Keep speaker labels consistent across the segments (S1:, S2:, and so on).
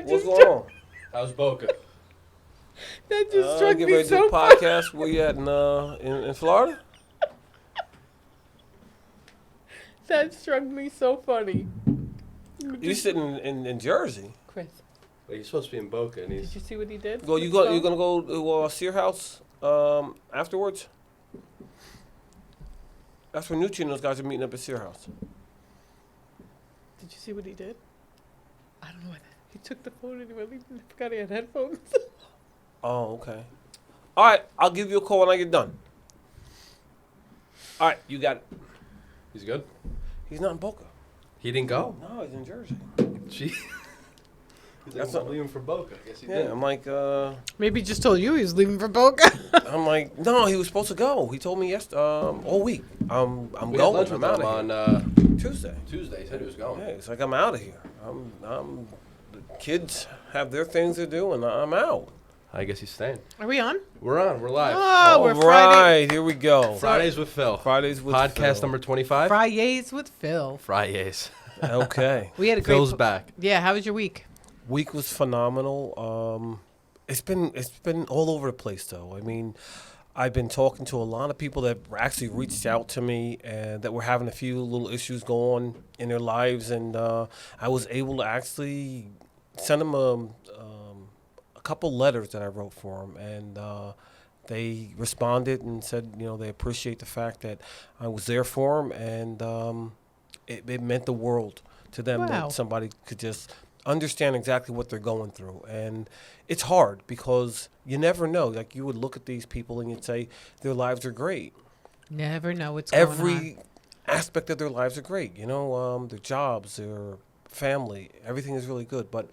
S1: What's going on?
S2: How's Boca?
S1: That just struck
S3: Get
S1: me
S3: ready to do
S1: so
S3: a
S1: funny.
S3: podcast. Where you at in Florida?
S1: That struck me so funny.
S3: You sitting in Jersey?
S1: Chris,
S2: Well, he's supposed to be in Boca, and
S1: did
S2: he's...
S1: you see what he did?
S3: Well,
S1: with
S3: you're
S1: the
S3: gonna
S1: phone?
S3: go to your house afterwards. That's where Nucci and those guys are meeting up at Sear House.
S1: Did you see what he did? I don't know what. He took the phone and he really forgot he had headphones.
S3: Oh, okay. All right, I'll give you a call when I get done. All right, you got it.
S2: He's good?
S3: He's not in Boca.
S2: He didn't go?
S3: No, he's in Jersey.
S2: Gee. He's
S3: That's
S2: like,
S3: not-
S2: I'm leaving for Boca. I guess he
S3: Yeah,
S2: did.
S3: I'm like,
S1: Maybe he just told you he was leaving for Boca.
S3: I'm like, no, he was supposed to go. He told me all week. I'm
S2: We had lunch
S3: going.
S2: with
S3: I'm
S2: him
S3: out of
S2: on
S3: here. Tuesday.
S2: Tuesday. He said he was going.
S3: Yeah, it's like I'm out of here. The kids have their things to do, and I'm out.
S2: I guess he's staying.
S1: Are we on?
S2: We're on. We're live.
S1: Oh, we're
S3: All
S1: Friday.
S3: right, here we go.
S2: Fridays with Phil.
S3: Fridays with
S2: Podcast
S3: Phil.
S2: number 25.
S1: Fridays with Phil.
S2: Fridays.
S3: Okay.
S1: We had a great.
S2: Phil's back.
S1: Yeah, how was your week?
S3: Week was phenomenal. It's been all over the place though. I mean, I've been talking to a lot of people that actually reached out to me and that were having a few little issues going on in their lives, and I was able to actually send them a couple letters that I wrote for them, and they responded and said, they appreciate the fact that I was there for them, and it meant the world to them
S1: Wow.
S3: that somebody could just understand exactly what they're going through. And it's hard because you never know. Like, you would look at these people and you'd say their lives are great.
S1: Never know what's going on.
S3: Every aspect of their lives are great. Their jobs, their family, everything is really good. But,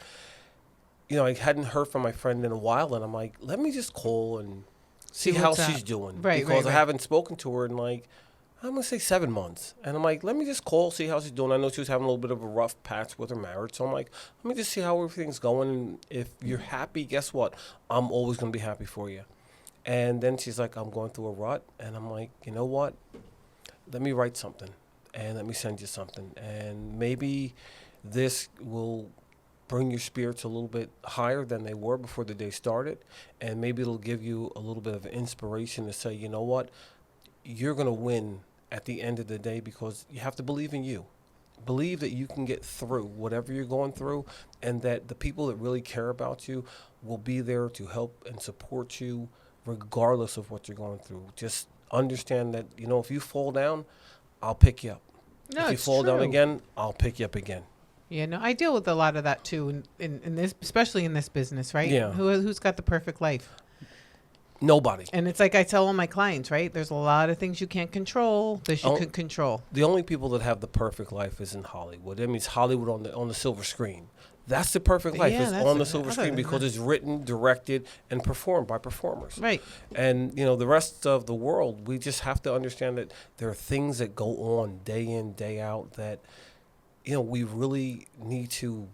S3: I hadn't heard from my friend in a while, and I'm like, let me just call and see how
S1: what's
S3: she's
S1: up.
S3: doing.
S1: Right,
S3: because
S1: right.
S3: I haven't spoken to her in I'm going to say 7 months. And I'm like, let me just call, see how she's doing. I know she was having a little bit of a rough patch with her marriage. So I'm like, let me just see how everything's going. And if you're happy, guess what? I'm always going to be happy for you. And then she's like, I'm going through a rut. And I'm like, you know what? Let me write something and let me send you something. And maybe this will bring your spirits a little bit higher than they were before the day started. And maybe it'll give you a little bit of inspiration to say, you know what? You're going to win at the end of the day, because you have to believe in you. Believe that you can get through whatever you're going through, and that the people that really care about you will be there to help and support you regardless of what you're going through. Just understand that, if you fall down, I'll pick you up.
S1: No,
S3: if you
S1: it's
S3: fall down
S1: true.
S3: again, I'll pick you up again.
S1: Yeah, no, I deal with a lot of that too in this, especially in this business, right?
S3: Yeah.
S1: Who's got the perfect life?
S3: Nobody.
S1: And it's like I tell all my clients, right? There's a lot of things you can't control. This you
S3: Oh.
S1: can control.
S3: The only people that have the perfect life is in Hollywood. That means Hollywood on the silver screen. That's the perfect life.
S1: Yeah,
S3: It's
S1: that's
S3: on the
S1: it.
S3: silver
S1: Other
S3: screen
S1: than
S3: because
S1: that.
S3: it's written, directed, and performed by performers.
S1: Right.
S3: And, the rest of the world, we just have to understand that there are things that go on day in, day out that, we really need to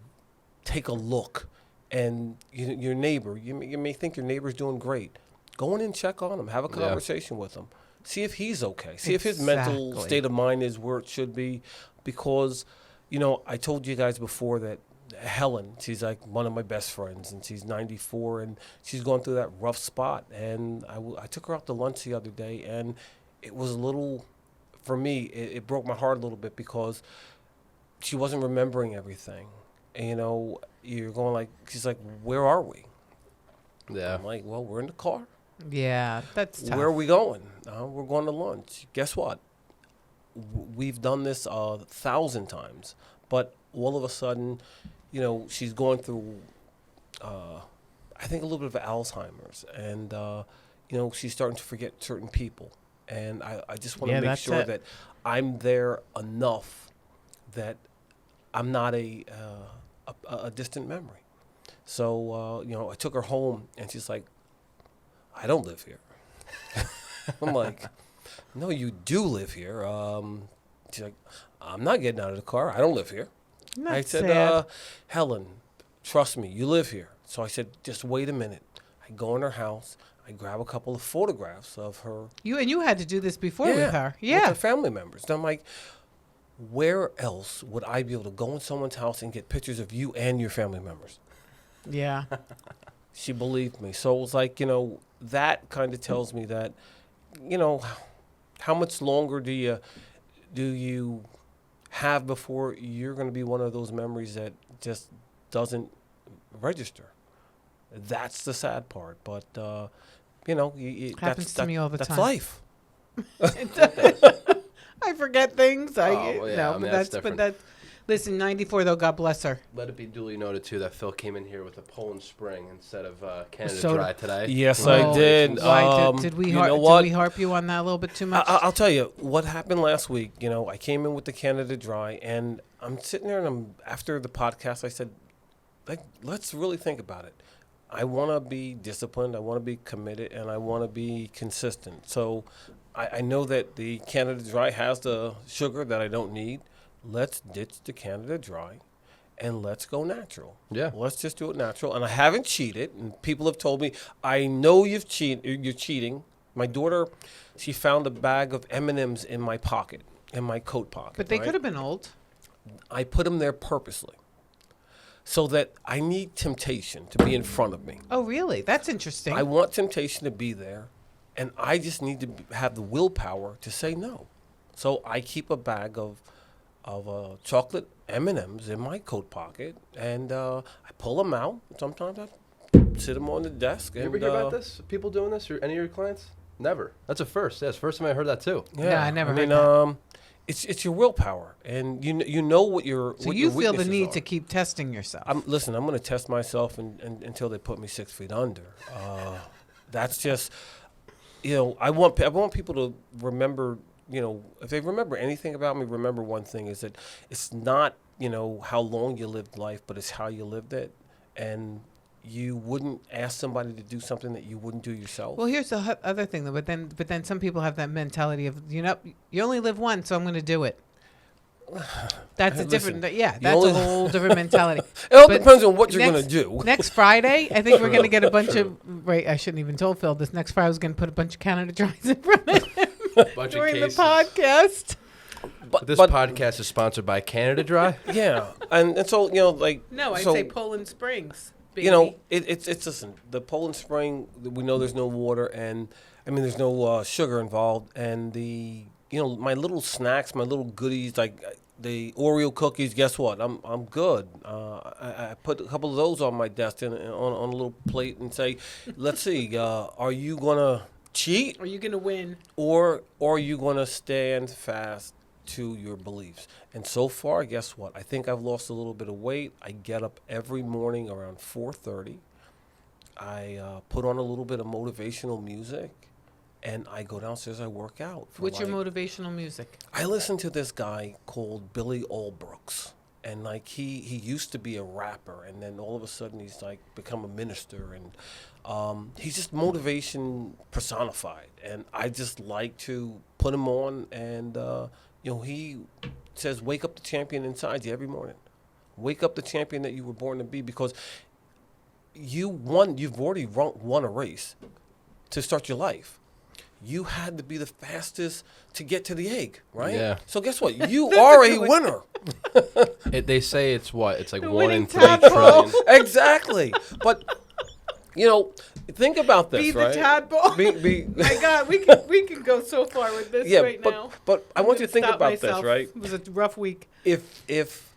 S3: take a look. And your neighbor, you may think your neighbor's doing great. Go in and check on him. Have a conversation with him. See if he's okay. See if his mental
S1: Exactly.
S3: state of mind is where it should be. Because, I told you guys before that Helen, she's like one of my best friends, and she's 94, and she's going through that rough spot. And I took her out to lunch the other day, and it was a little, for me, it broke my heart a little bit because she wasn't remembering everything. And, you're going like, she's like, where are we?
S2: Yeah.
S3: I'm like, well, we're in the car.
S1: Yeah, that's tough.
S3: Where are we going? We're going to lunch. Guess what? We've done this 1,000 times. But all of a sudden, she's going through, I think, a little bit of Alzheimer's. And, she's starting to forget certain people. And I just want to
S1: Yeah,
S3: make
S1: that's
S3: sure
S1: it.
S3: that I'm there enough that I'm not a distant memory. So, I took her home, and she's like, I don't live here. I'm like, no, you do live here. She's like, I'm not getting out of the car. I don't live here.
S1: Not
S3: I said,
S1: sad.
S3: Helen, trust me, you live here. So I said, just wait a minute. I go in her house. I grab a couple of photographs of her.
S1: You had to do this before with her.
S3: With
S1: Yeah.
S3: her family members. And I'm like, where else would I be able to go in someone's house and get pictures of you and your family members?
S1: Yeah.
S3: She believed me. So it was like, that kind of tells me that, how much longer do you have before you're going to be one of those memories that just doesn't register? That's the sad part. But,
S1: Happens to me all the
S3: that's
S1: time.
S3: life.
S1: I forget things.
S2: well, yeah,
S1: no,
S2: I mean,
S1: but
S2: that's
S1: but
S2: different.
S1: that. Listen, 94 though. God bless her.
S2: Let it be duly noted too that Phil came in here with a Poland Spring instead of Canada
S1: Soda.
S2: Dry today.
S3: Yes, I did.
S1: Why did we
S3: you
S1: harp?
S3: know
S1: Did
S3: what?
S1: we harp you on that a little bit too much?
S3: I'll tell you what happened last week. I came in with the Canada Dry, and I'm sitting there, and after the podcast, I said, let's really think about it. I want to be disciplined, I want to be committed, and I want to be consistent. So I know that the Canada Dry has the sugar that I don't need. Let's ditch the Canada Dry, and let's go natural.
S2: Yeah.
S3: Let's just do it natural. And I haven't cheated, and people have told me, I know you're cheating. My daughter, she found a bag of M&Ms in my pocket, in my coat pocket.
S1: but they
S3: right?
S1: could have been old.
S3: I put them there purposely so that I need temptation to be in front of me.
S1: Oh, really? That's interesting.
S3: I want temptation to be there, and I just need to have the willpower to say no. So I keep a bag of chocolate M&Ms in my coat pocket, and I pull them out. Sometimes I sit them on the desk.
S2: You
S3: and,
S2: ever hear about this? People doing this, or any of your clients? Never. That's a first. Yes, first time I heard that too.
S1: Yeah, I never heard that.
S3: It's your willpower, and you know what your
S1: So
S3: what
S1: you
S3: your
S1: feel the
S3: weaknesses
S1: need
S3: are.
S1: to keep testing yourself.
S3: I'm going to test myself until they put me 6 feet under. That's just, I want people to remember, if they remember anything about me, remember one thing is that it's not, how long you lived life, but it's how you lived it. And you wouldn't ask somebody to do something that you wouldn't do yourself.
S1: Well, here's the other thing, though. But then some people have that mentality of, you only live once, so I'm going to do it. That's a different, that's a whole different mentality.
S3: It all
S1: But
S3: depends on what you're going to do.
S1: Next Friday, I think we're going to get a bunch of, right, I shouldn't even told Phil this. Next Friday, I was going to put a bunch of Canada Dries in front of him
S2: Bunch
S1: during
S2: of
S1: the
S2: cases.
S1: podcast.
S2: This podcast is sponsored by Canada Dry.
S3: Yeah, and so
S1: No, I'd
S3: so,
S1: say Poland Springs. Baby.
S3: it's listen. The Poland Spring, we know there's no water, and there's no sugar involved, and my little snacks, my little goodies like the Oreo cookies. Guess what? I'm good. I put a couple of those on my desk and on a little plate and say, let's see, are you gonna cheat?
S1: Are you going to win?
S3: Or are you gonna stand fast to your beliefs? And so far, guess what? I think I've lost a little bit of weight. I get up every morning around 4:30. I put on a little bit of motivational music, and I go downstairs. I work out.
S1: What's your motivational music?
S3: I listen to this guy called Billy Allbrooks, and he used to be a rapper, and then all of a sudden he's become a minister, and he's just motivation personified. And I just like to put him on, and he says, wake up the champion inside you every morning. Wake up the champion that you were born to be, because you've already won a race to start your life. You had to be the fastest to get to the egg, right?
S2: Yeah.
S3: So guess what? You are a winner.
S2: They say it's what? It's like
S1: The
S2: 1 in
S1: winning
S2: 3
S1: tadpole.
S2: trillion.
S3: Exactly. But think about this,
S1: Be
S3: right?
S1: the tadpole.
S3: Be
S1: My God, we can go so far with this
S3: yeah,
S1: right
S3: but
S1: now.
S3: but I
S1: I'm
S3: want you to
S1: gonna
S3: think
S1: stop
S3: about
S1: myself.
S3: this, right?
S1: It was a rough week.
S3: If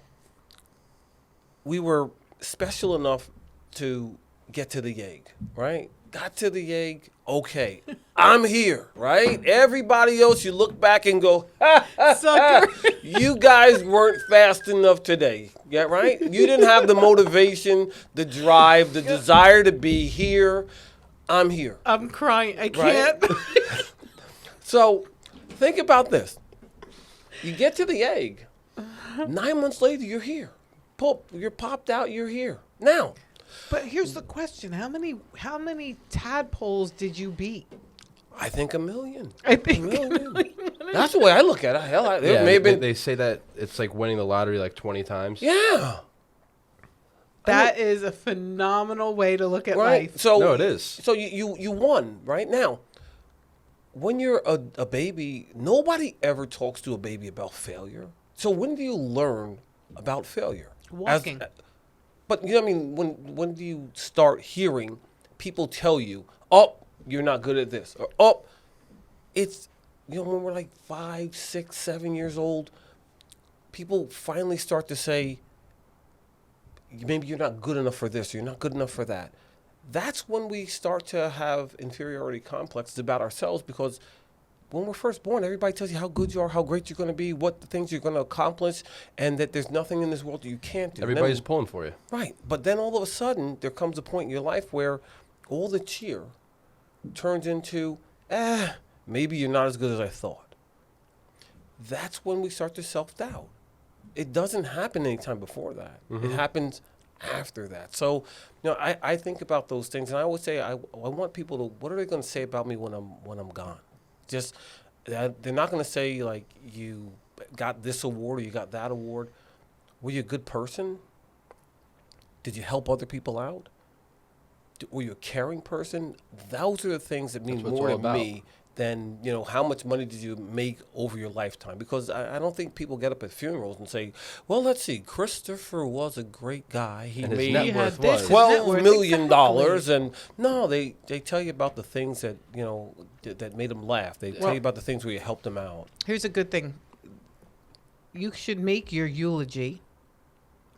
S3: we were special enough to get to the egg, right? Got to the egg, okay. I'm here, right? Everybody else, you look back and go, ha, ha,
S1: Sucker.
S3: ha. You guys weren't fast enough today. Yeah, right? You didn't have the motivation, the drive, the desire to be here. I'm here.
S1: I'm crying. I
S3: Right?
S1: can't.
S3: So think about this. You get to the egg. 9 months later, you're here. You're popped out, you're here. Now,
S1: But here's the question: How many tadpoles did you beat?
S3: I think 1 million.
S1: I think
S3: A million. That's the way I look at it. Hell, there
S2: Yeah,
S3: may have been.
S2: they say that it's like winning the lottery like 20 times.
S3: Yeah.
S1: that is a phenomenal way to look at
S3: Right.
S1: life.
S3: So
S2: No, it is.
S3: So you won right now. When you're a baby, nobody ever talks to a baby about failure. So when do you learn about failure?
S1: Walking.
S3: But you know what I mean? When do you start hearing people tell you, "Oh, you're not good at this," or "Oh, it's," when we're like 5, 6, 7 years old, people finally start to say, maybe you're not good enough for this, or you're not good enough for that. That's when we start to have inferiority complexes about ourselves, because when we're first born, everybody tells you how good you are, how great you're going to be, what the things you're going to accomplish, and that there's nothing in this world that you can't do.
S2: Everybody's pulling for you.
S3: Right. But then all of a sudden, there comes a point in your life where all the cheer turns into, maybe you're not as good as I thought. That's when we start to self-doubt. It doesn't happen anytime before that.
S2: Mm-hmm.
S3: It happens after that. So, I think about those things, and I always say, I want people to, what are they going to say about me when I'm gone? Just, they're not going to say, like, you got this award or you got that award. Were you a good person? Did you help other people out? Were you a caring person? Those are the things that mean more to me than, how much money did you make over your lifetime? Because I don't think people get up at funerals and say, well, let's see, Christopher was a great guy. He
S2: And his
S3: made
S2: net worth was
S3: $12 million. And no, they tell you about the things that, that made them laugh. They tell you about the things where you helped them out.
S1: Here's a good thing. You should make your eulogy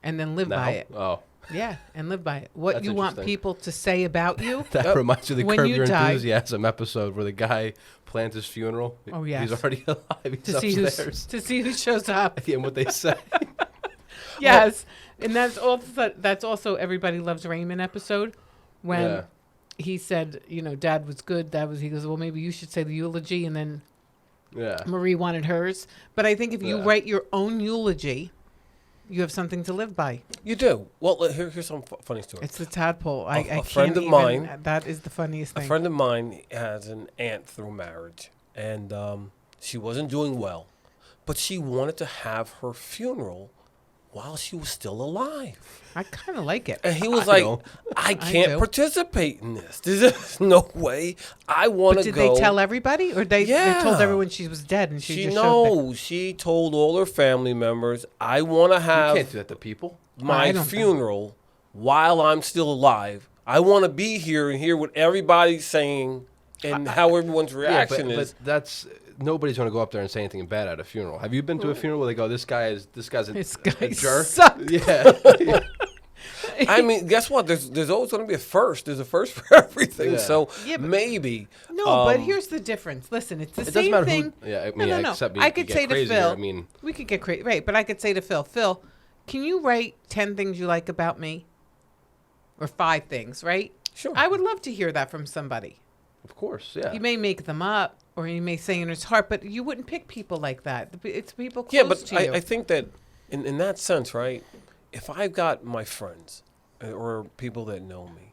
S1: and then live by it.
S2: Oh.
S1: Yeah, and live by it. What
S2: That's
S1: you want
S2: interesting.
S1: people to say about you.
S2: That reminds me of the
S1: When
S2: Curb
S1: you
S2: Your
S1: die-
S2: Enthusiasm episode where the guy plans his funeral.
S1: Oh, yes.
S2: He's already alive. He's upstairs.
S1: To see who shows up.
S2: And what they say.
S1: Yes, and that's also Everybody Loves Raymond episode when he said, Dad was good. He goes, well, maybe you should say the eulogy, and then Marie wanted hers. But I think if you write your own eulogy, you have something to live by.
S3: You do. Well, here's some funny story.
S1: It's the tadpole. I
S3: A
S1: can't
S3: friend of
S1: even,
S3: mine.
S1: That is the funniest
S3: A
S1: thing.
S3: friend of mine has an aunt through marriage, and she wasn't doing well, but she wanted to have her funeral while she was still alive.
S1: I kind of like it.
S3: And he was
S2: I
S3: like,
S2: know.
S3: I can't
S1: do.
S3: participate in this. There's no way. I want
S1: But
S3: to
S1: did
S3: go.
S1: they tell everybody, or they told everyone she was dead and she just showed that?
S3: She told all her family members, I want to
S2: You
S3: have
S2: can't do that to people.
S1: I
S3: my
S1: don't think-
S3: funeral while I'm still alive. I want to be here and hear what everybody's saying and how everyone's reaction is.
S2: But that's nobody's going to go up there and say anything bad at a funeral. Have you been to a funeral where they go, this guy's a jerk?
S1: Sucked.
S2: Yeah.
S3: I mean, guess what? There's always going to be a first. There's a first for everything.
S2: Yeah.
S3: So
S1: Yeah, but-
S3: maybe.
S1: No, but here's the difference. Listen, it's the
S2: It doesn't
S1: same
S2: matter
S1: thing.
S2: who. Yeah, I mean,
S1: no.
S2: except
S1: I
S2: you
S1: could
S2: get
S1: say to
S2: crazier.
S1: Phil,
S2: I mean,
S1: we could get crazy, right? But I could say to Phil, can you write 10 things you like about me, or 5 things, right?
S3: Sure.
S1: I would love to hear that from somebody.
S2: of course, yeah.
S1: He may make them up, or he may say in his heart, but you wouldn't pick people like that. It's people close
S3: Yeah, but
S1: to you.
S3: I think that in that sense, right, if I've got my friends or people that know me,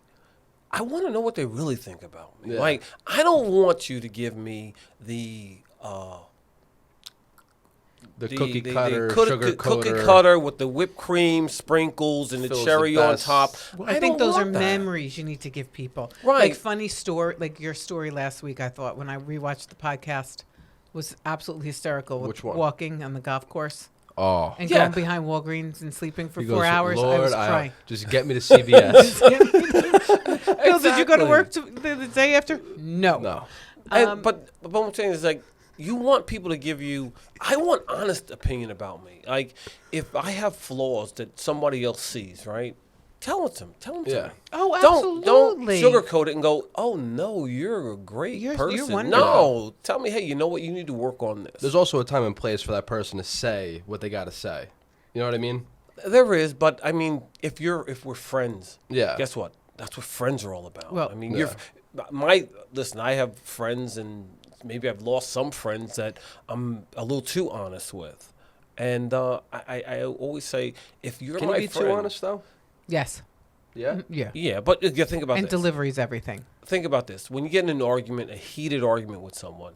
S3: I want to know what they really think about me.
S2: Yeah.
S3: Like, I don't want you to give me the
S2: cookie cutter,
S3: cookie
S2: sugar coater.
S3: cutter with the whipped cream sprinkles and the
S2: Phil's
S3: cherry
S2: the
S3: on
S2: best.
S3: top.
S1: Well, I think
S3: don't
S1: those are
S3: want that.
S1: memories you need to give people.
S3: Right.
S1: Like funny story, like your story last week, I thought when I rewatched the podcast was absolutely hysterical. With
S2: Which one?
S1: Walking on the golf course
S2: Oh.
S1: and
S3: Yeah.
S1: going behind Walgreens and sleeping for
S2: He
S1: 4
S2: goes,
S1: hours.
S2: Lord,
S1: I was crying.
S2: just get me to CVS.
S1: Phil, did you go to
S3: Exactly.
S1: work the day after? No.
S2: No.
S3: But what I'm saying is, like, you want people to give you. I want honest opinion about me. Like, if I have flaws that somebody else sees, right? Tell it to them. Tell them to
S2: Yeah.
S3: me.
S1: Oh,
S3: Don't
S1: absolutely.
S3: sugarcoat it and go, oh no, you're a great
S1: You're
S3: person.
S1: wonderful.
S3: No, tell me, hey, you know what? You need to work on this.
S2: There's also a time and place for that person to say what they got to say. You know what I mean?
S3: There is, but I mean, if we're friends,
S2: Yeah.
S3: guess what? That's what friends are all about.
S1: Well-
S3: I mean,
S2: Yeah.
S3: listen. I have friends, and maybe I've lost some friends that I'm a little too honest with. And I always say, if you're
S2: Can
S3: my
S2: you be
S3: friend,
S2: too honest though?
S1: Yes.
S2: Yeah.
S1: Yeah.
S3: yeah. But you think about
S1: And
S3: this.
S1: delivery is everything.
S3: Think about this. When you get in an argument, a heated argument with someone,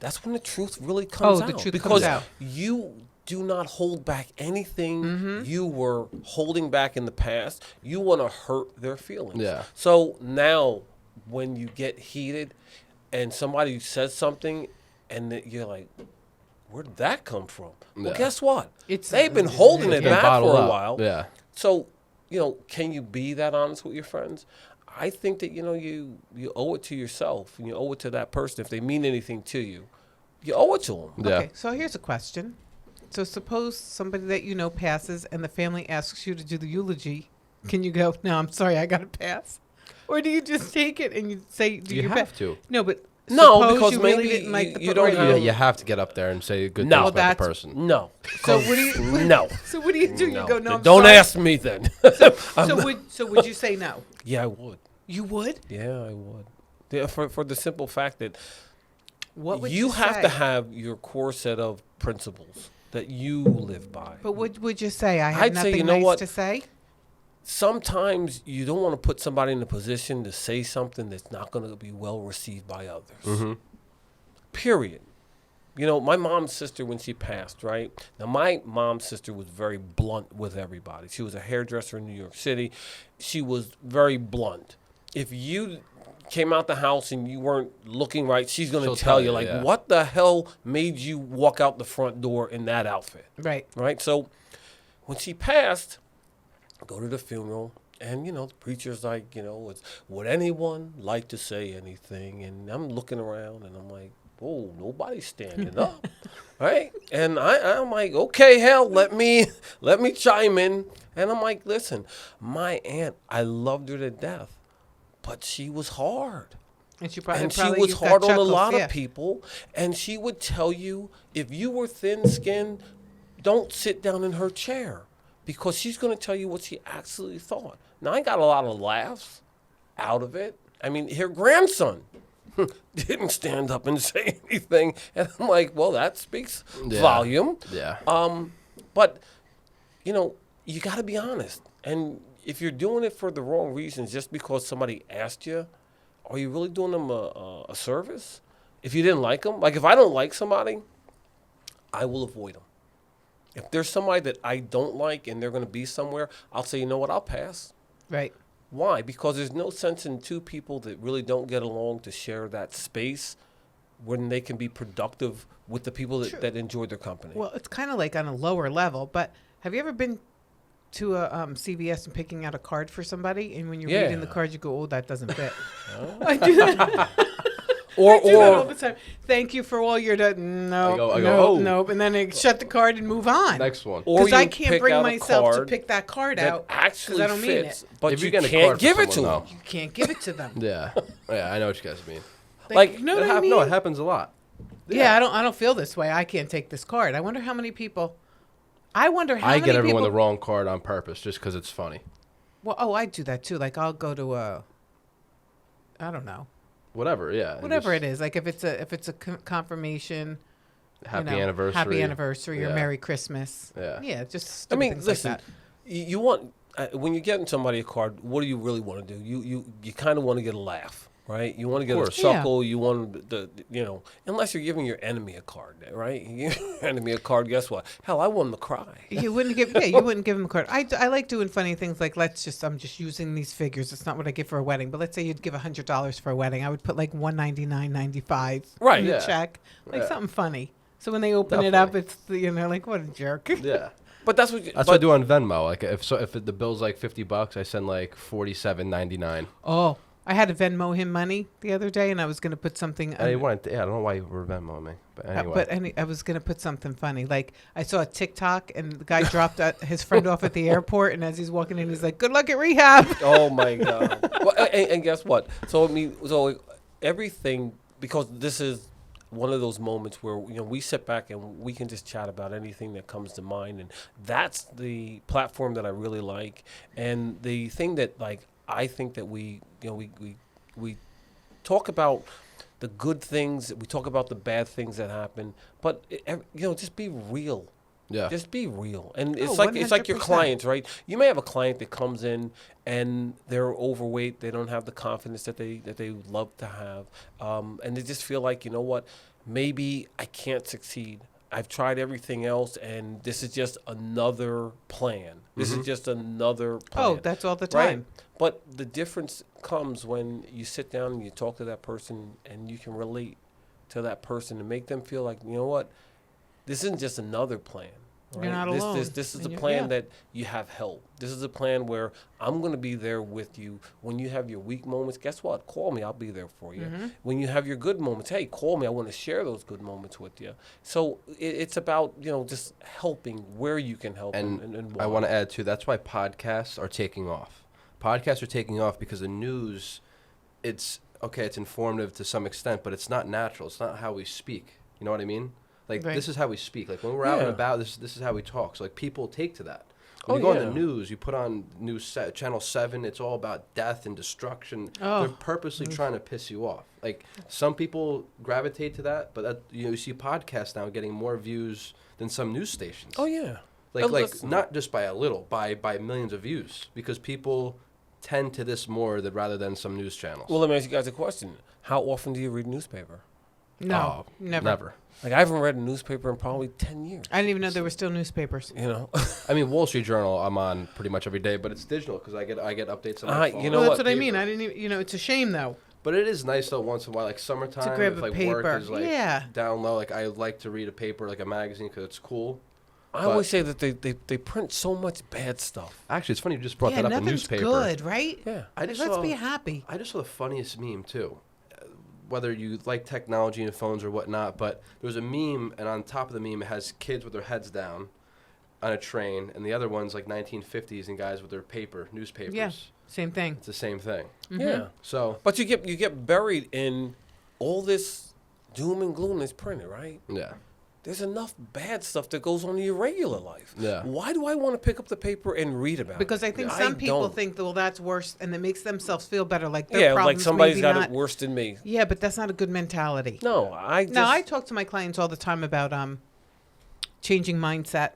S3: that's when the truth really comes out.
S1: the truth
S3: because
S1: comes out.
S3: you do not hold back anything
S1: Mm-hmm.
S3: you were holding back in the past. You want to hurt their feelings.
S2: Yeah.
S3: So now, when you get heated, and somebody says something, and you're like, "Where did that come from?" Well,
S2: Yeah.
S3: guess what?
S1: It's-
S3: They've been holding it
S2: Been
S3: back
S2: bottled
S3: for a
S2: up.
S3: while.
S2: Yeah.
S3: So, can you be that honest with your friends? I think that, you owe it to yourself and you owe it to that person. If they mean anything to you, you owe it to them.
S2: Yeah.
S1: Okay, so here's a question. So suppose somebody that you know passes and the family asks you to do the eulogy. Can you go, no, I'm sorry, I got to pass? Or do you just take it and you say, do
S2: You
S1: your
S2: have
S1: best?
S2: to.
S1: No, but
S3: No,
S1: suppose
S3: because
S1: you
S3: maybe
S1: really didn't like the
S3: you don't
S2: Yeah, you have to get up there and say good things about the person.
S3: No.
S1: So what do you
S3: No.
S1: So what do you do? You go, no, I'm
S3: Don't
S1: sorry.
S3: ask me then.
S1: So would you say no?
S3: Yeah, I would.
S1: You would?
S3: Yeah, I would. Yeah, for the simple fact that
S1: What would
S3: you have
S1: say?
S3: to have your core set of principles that you live by.
S1: But what would you say? I have
S3: I'd say,
S1: nothing
S3: you know
S1: nice
S3: what?
S1: to say?
S3: Sometimes you don't want to put somebody in a position to say something that's not going to be well received by others.
S2: Mm-hmm.
S3: Period. My mom's sister, when she passed, right? Now, my mom's sister was very blunt with everybody. She was a hairdresser in New York City. She was very blunt. If you came out the house and you weren't looking right, she's going to tell you, like,
S2: yeah.
S3: what the hell made you walk out the front door in that outfit?
S1: Right.
S3: Right? So when she passed, I go to the funeral. And, the preacher's like, would anyone like to say anything? And I'm looking around and I'm like, whoa, nobody's standing up, right? And I'm like, okay, hell, let me chime in. And I'm like, listen, my aunt, I loved her to death, but she was hard.
S1: And she
S3: was hard on a lot of people. And she would tell you, if you were thin-skinned, don't sit down in her chair, because she's going to tell you what she actually thought. Now, I got a lot of laughs out of it. I mean, her grandson didn't stand up and say anything. And I'm like, well, that speaks volume.
S2: Yeah.
S3: But, you got to be honest. And if you're doing it for the wrong reasons, just because somebody asked you, are you really doing them a service? If you didn't like them, like if I don't like somebody, I will avoid them. If there's somebody that I don't like and they're going to be somewhere, I'll say, you know what, I'll pass.
S1: Right.
S3: Why? Because there's no sense in two people that really don't get along to share that space when they can be productive with the people that enjoy their company.
S1: Well, it's kind of like on a lower level, but have you ever been to a CVS and picking out a card for somebody, and when you're reading the card, you go, oh, that doesn't fit? I do that. I do that all the time. Thank you for all your... Nope. And then they shut the card and move on.
S2: Next one.
S1: Because I can't bring myself to pick that card out because I don't mean it.
S3: But
S2: if
S3: you
S2: can't
S3: give it to them.
S1: You can't give it to them.
S2: Yeah. I know what you guys mean.
S3: Like,
S1: you know what I mean?
S2: No, it happens a lot.
S1: Yeah, I don't feel this way. I can't take this card. I wonder how many people... I
S2: get everyone the wrong card on purpose just because it's funny.
S1: Well, I do that too. Like, I'll go to I don't know.
S2: Whatever, yeah.
S1: Whatever it is. Like, if it's a confirmation...
S2: Happy anniversary
S1: or Merry Christmas.
S2: Yeah.
S1: Yeah, just stupid things
S3: listen,
S1: like that.
S3: You want... when you're getting somebody a card, what do you really want to do? You kind of want to get a laugh, right? You want to get a chuckle. You want unless you're giving your enemy a card, right? You give your enemy a card, guess what? Hell, I want them to cry.
S1: You wouldn't give them a card. I like doing funny things like, I'm just using these figures. It's not what I give for a wedding, but let's say you'd give $100 for a wedding. I would put like $199.95 in the check, like something funny. So when they open it up, it's like, what a jerk.
S2: Yeah.
S3: But that's what
S2: I do on Venmo. Like if the bill's like $50, I send like $47.99.
S1: Oh, I had to Venmo him money the other day, and I was going to put something.
S2: I don't know why you were Venmoing me, but anyway.
S1: I was going to put something funny. Like, I saw a TikTok, and the guy dropped his friend off at the airport, and as he's walking in, he's like, "Good luck at rehab."
S3: Oh my God! Well, and guess what? So everything, because this is one of those moments where we sit back and we can just chat about anything that comes to mind, and that's the platform that I really like, and the thing that I think that we talk about the good things, we talk about the bad things that happen, but just be real.
S2: Yeah.
S3: Just be real. And it's like your clients, right? You may have a client that comes in and they're overweight, they don't have the confidence that they love to have. And they just feel like, maybe I can't succeed. I've tried everything else, and this is just another plan. This is just another plan.
S1: Oh, that's all the time.
S3: Right? But the difference comes when you sit down and you talk to that person and you can relate to that person and make them feel like, this isn't just another plan. Right?
S1: You're not alone.
S3: This is a plan that you have help. This is a plan where I'm going to be there with you. When you have your weak moments, guess what? Call me. I'll be there for you.
S1: Mm-hmm.
S3: When you have your good moments, hey, call me. I want to share those good moments with you. So it's about, just helping where you can help. And why.
S2: I want to add, too, that's why podcasts are taking off. Podcasts are taking off because the news, it's informative to some extent, but it's not natural. It's not how we speak. You know what I mean? Like, This is how we speak. Like, when we're out and about, this is how we talk. So, like, people take to that. When you go on the news, you put on Channel 7, it's all about death and destruction. They're purposely trying to piss you off. Like, some people gravitate to that, but you see podcasts now getting more views than some news stations.
S3: Oh, yeah.
S2: Like not just by a little, by millions of views, because people tend to this more rather than some news channels.
S3: Well, let me ask you guys a question. How often do you read a newspaper?
S1: No, never.
S3: Like, I haven't read a newspaper in probably 10 years.
S1: I didn't even know there were still newspapers.
S2: I mean, Wall Street Journal I'm on pretty much every day, but it's digital because I get updates on my phone.
S3: You know
S1: that's what I mean. I didn't even, it's a shame, though.
S2: But it is nice, though, once in a while, like summertime,
S1: to grab
S2: if like
S1: paper.
S2: work is like down low, like I like to read a paper, like a magazine, because it's cool.
S3: I always say that they print so much bad stuff.
S2: Actually, it's funny you just brought that up in newspaper.
S1: Good, right?
S3: Yeah.
S1: Let's be happy.
S2: I just saw the funniest meme, too. Whether you like technology and phones or whatnot, but there was a meme, and on top of the meme, it has kids with their heads down on a train, and the other one's like 1950s and guys with their newspapers.
S1: Yeah, same thing.
S2: It's the same thing.
S1: Mm-hmm.
S3: Yeah.
S2: So,
S3: but you get buried in all this doom and gloom that's printed, right?
S2: Yeah.
S3: There's enough bad stuff that goes on in your regular life.
S2: Yeah.
S3: Why do I want to pick up the paper and read about it?
S1: Because I think some people think, well, that's worse, and it makes themselves feel better, like their problems
S3: like somebody's got
S1: it
S3: worse than me.
S1: Yeah, but that's not a good mentality.
S3: No,
S1: I talk to my clients all the time about changing mindset.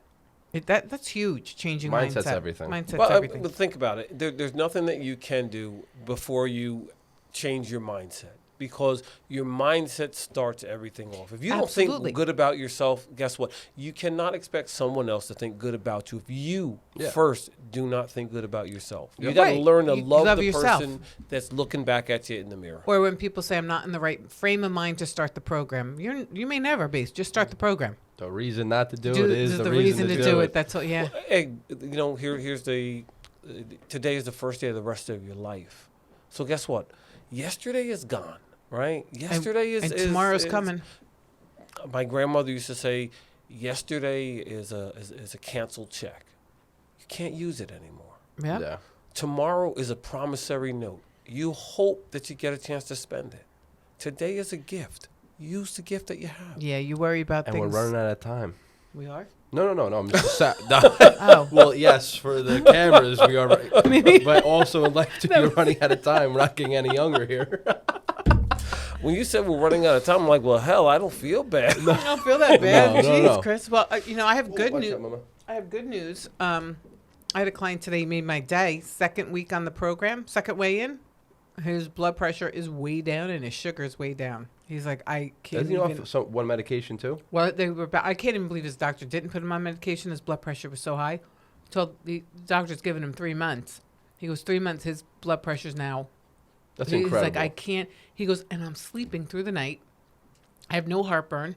S1: That's huge. Changing mindset.
S2: Mindset's everything.
S1: Mindset's everything.
S3: But think about it. There's nothing that you can do before you change your mindset. Because your mindset starts everything off. If you don't think good about yourself, guess what? You cannot expect someone else to think good about you if you first do not think good about yourself. You got to learn to love the person that's looking back at you in the mirror.
S1: Or when people say, I'm not in the right frame of mind to start the program, you may never be. Just start the program.
S2: The reason not to do it is the reason to do it.
S1: That's all. Yeah.
S3: Well, hey, here's today is the first day of the rest of your life. So guess what? Yesterday is gone. Right? Yesterday is
S1: tomorrow's coming.
S3: My grandmother used to say, yesterday is a canceled check. You can't use it anymore.
S1: Yeah.
S3: Tomorrow is a promissory note. You hope that you get a chance to spend it. Today is a gift. Use the gift that you have.
S1: Yeah, you worry about things.
S2: And we're running out of time.
S1: We are?
S2: No. I'm just sad.
S1: Oh.
S2: Well, yes, for the cameras, we are. But also in life, we're running out of time. We're not getting any younger here.
S3: When you said we're running out of time, I'm like, well, hell, I don't feel bad.
S1: No. I don't feel that bad.
S2: No,
S1: Jeez, Chris. Well, I have good news.
S2: I
S1: have good news. I had a client today who made my day. Second week on the program, second way in. His blood pressure is way down and his sugar is way down. He's like, I can't even.
S2: Isn't he off one medication too?
S1: Well, I can't even believe his doctor didn't put him on medication. His blood pressure was so high. The doctor's given him 3 months. He goes, 3 months, his blood pressure's now.
S2: That's incredible.
S1: He's like, I can't. He goes, and I'm sleeping through the night. I have no heartburn.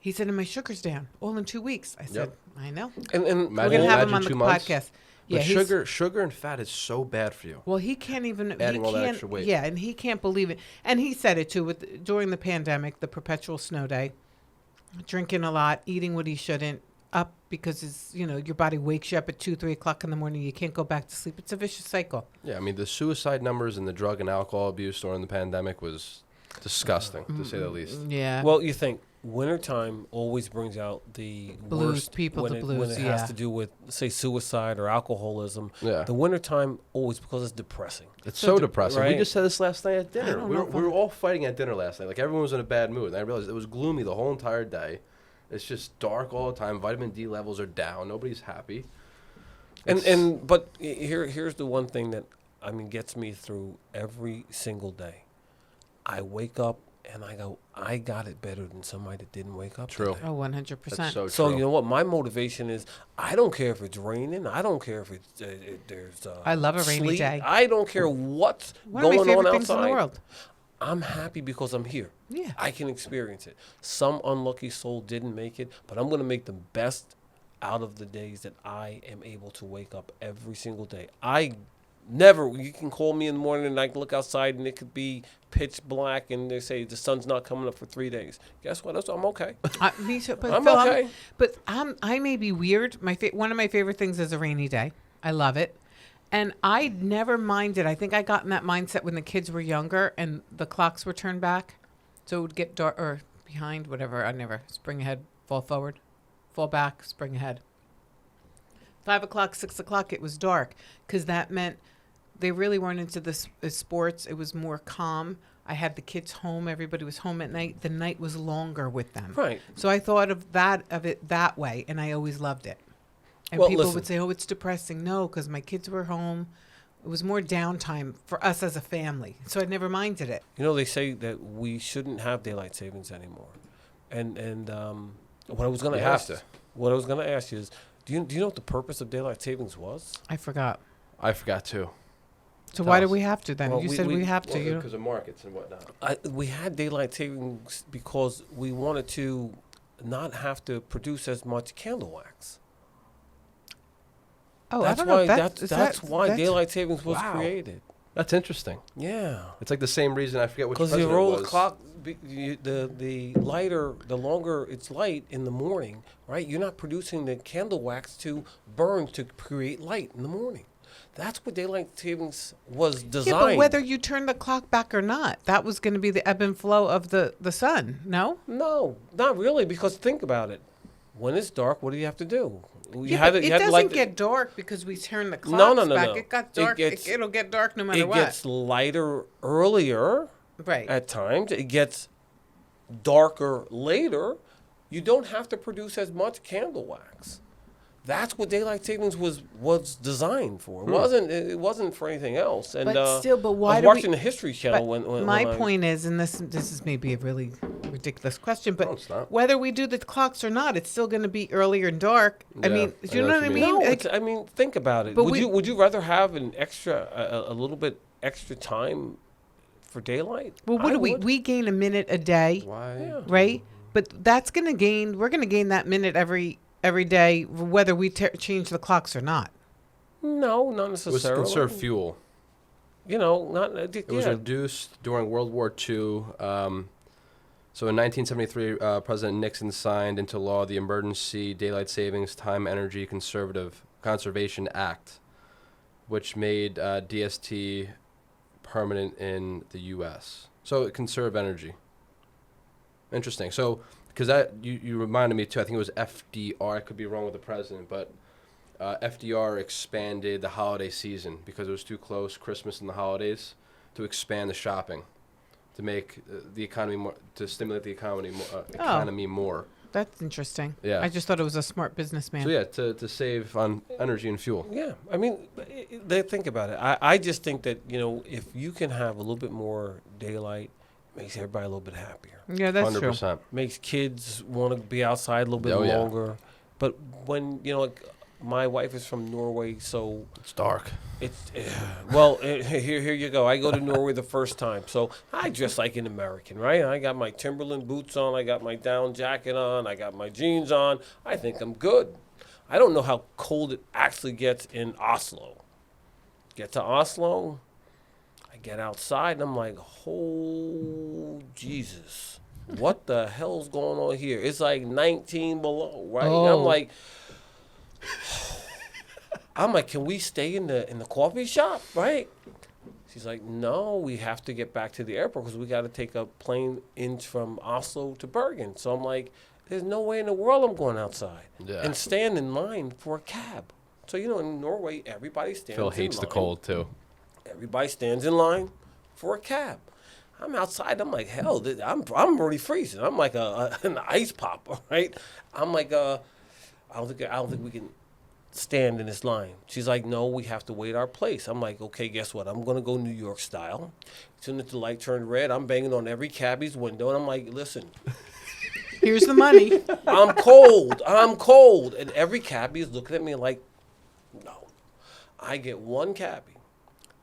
S1: He said, and my sugar's down all in 2 weeks. I said, I know.
S3: And
S1: we're going to have him on the podcast.
S2: Yeah, sugar and fat is so bad for you.
S1: Well, he can't even
S2: adding all that extra weight.
S1: Yeah, and he can't believe it. And he said it too during the pandemic, the perpetual snow day, drinking a lot, eating what he shouldn't, up because your body wakes you up at 2-3 o'clock in the morning. You can't go back to sleep. It's a vicious cycle.
S2: Yeah, I mean the suicide numbers and the drug and alcohol abuse during the pandemic was disgusting to say the least.
S1: Yeah.
S3: Well, you think wintertime always brings out the
S1: blues
S3: worst
S1: people.
S3: when it has to do with, say, suicide or alcoholism. Yeah. The wintertime always, because it's depressing.
S2: It's so depressing.
S3: Right?
S2: We just said this last night at dinner. We were all fighting at dinner last night. Like everyone was in a bad mood. And I realized it was gloomy the whole entire day. It's just dark all the time. Vitamin D levels are down. Nobody's happy.
S3: But here's the one thing that gets me through every single day. I wake up and I go, I got it better than somebody that didn't wake up.
S2: True.
S3: Today.
S1: Oh, 100%.
S2: That's so
S3: So
S2: true.
S3: you know what? My motivation is, I don't care if it's raining. I don't care if it's there's.
S1: I love a rainy
S3: sleet.
S1: day.
S3: I don't care what's
S1: One of my
S3: going
S1: favorite
S3: on
S1: things
S3: outside.
S1: in the world.
S3: I'm happy because I'm here.
S1: Yeah.
S3: I can experience it. Some unlucky soul didn't make it, but I'm going to make the best out of the days that I am able to wake up every single day. You can call me in the morning and I can look outside and it could be pitch black and they say the sun's not coming up for 3 days. Guess what? I'm okay.
S1: Me too, but
S3: I'm
S1: Phil,
S3: okay.
S1: I may be weird. One of my favorite things is a rainy day. I love it. And I never minded. I think I got in that mindset when the kids were younger and the clocks were turned back. So it would get dark or behind, whatever. I never spring ahead, fall forward, fall back, spring ahead. 5 o'clock, 6 o'clock, it was dark because that meant they really weren't into the sports. It was more calm. I had the kids home. Everybody was home at night. The night was longer with them.
S3: Right.
S1: So I thought of it that way, and I always loved it. And
S3: Well,
S1: people
S3: listen.
S1: would say, oh, it's depressing. No, because my kids were home. It was more downtime for us as a family. So I never minded it.
S3: You know, they say that we shouldn't have daylight savings anymore. And what I was going to ask you is, do you know what the purpose of daylight savings was?
S1: I forgot.
S2: I forgot too.
S1: So why do we have to then?
S3: Well,
S1: You said we have to. You know?
S2: Because of markets and whatnot.
S3: We had daylight savings because we wanted to not have to produce as much candle wax.
S1: Oh,
S3: That's
S1: I don't know.
S3: why
S1: If
S3: that's why daylight savings was created.
S2: That's interesting.
S3: Yeah.
S2: It's like the same reason, I forget which
S3: Because
S2: president
S3: the roll
S2: it was.
S3: of clock, the longer it's light in the morning, right? You're not producing the candle wax to burn to create light in the morning. That's what daylight savings was designed.
S1: Yeah, but whether you turn the clock back or not, that was going to be the ebb and flow of the sun. No?
S3: No, not really. Because think about it. When it's dark, what do you have to do?
S1: It doesn't get dark because we turn the clocks back.
S3: No.
S1: It got dark. It'll get dark no matter what.
S3: It gets lighter earlier.
S1: Right.
S3: At times. It gets darker later. You don't have to produce as much candle wax. That's what daylight savings was designed for. It wasn't for anything else. And
S1: but still, but why
S3: I was watching the History Channel when
S1: my point is, and this is maybe a really ridiculous question, but
S2: No, it's not.
S1: whether we do the clocks or not, it's still going to be earlier and dark. I
S2: Yeah,
S1: mean, do you
S2: I
S1: know
S2: know
S1: what I
S2: what you
S1: mean?
S2: mean.
S3: No,
S1: Like,
S3: think about it.
S1: But
S3: Would you rather have an extra a little bit extra time for daylight?
S1: well, what
S3: I
S1: do we
S3: would.
S1: we gain a minute a day,
S2: Why?
S3: Yeah.
S1: right? But that's going to gain. We're going to gain that minute every day, whether we change the clocks or not.
S3: No, not
S2: It was
S3: necessarily.
S2: to conserve fuel.
S3: You know, not.
S2: It was reduced during World War II. So in 1973, President Nixon signed into law the Emergency Daylight Savings Time Energy Conservation Act, which made DST permanent in the U.S. So it conserved energy. Interesting. So, because that you reminded me too, I think it was FDR. I could be wrong with the president, but FDR expanded the holiday season because it was too close, Christmas and the holidays, to expand the shopping, to make the economy more, to stimulate the economy more.
S1: That's interesting.
S2: Yeah.
S1: I just thought it was a smart businessman.
S2: So yeah, to save on energy and fuel.
S3: Yeah, I mean, think about it. I just think that if you can have a little bit more daylight, it makes everybody a little bit happier.
S1: Yeah, that's 100%.
S2: True.
S3: Makes kids want to be outside a little bit
S2: Yeah.
S3: longer. But when like my wife is from Norway, so
S2: It's dark.
S3: it's well. Here you go. I go to Norway the first time, so I dress like an American, right? I got my Timberland boots on. I got my down jacket on. I got my jeans on. I think I'm good. I don't know how cold it actually gets in Oslo. Get to Oslo, I get outside, and I'm like, oh, Jesus. What the hell's going on here? It's like 19 below, right? And
S1: Oh.
S3: I'm like, can we stay in the coffee shop, right? She's like, no, we have to get back to the airport because we got to take a plane in from Oslo to Bergen. So I'm like, there's no way in the world I'm going outside and stand in line for a cab. So, in Norway, everybody stands in line.
S2: Phil hates the cold too.
S3: Everybody stands in line for a cab. I'm outside. I'm like, hell, I'm already freezing. I'm like an ice pop, right? I'm like, I don't think we can stand in this line. She's like, no, we have to wait our place. I'm like, okay, guess what? I'm gonna go New York style. As soon as the light turned red, I'm banging on every cabbie's window, and I'm like, listen,
S1: Here's the money.
S3: I'm cold, and every cabbie is looking at me like, no. I get one cabbie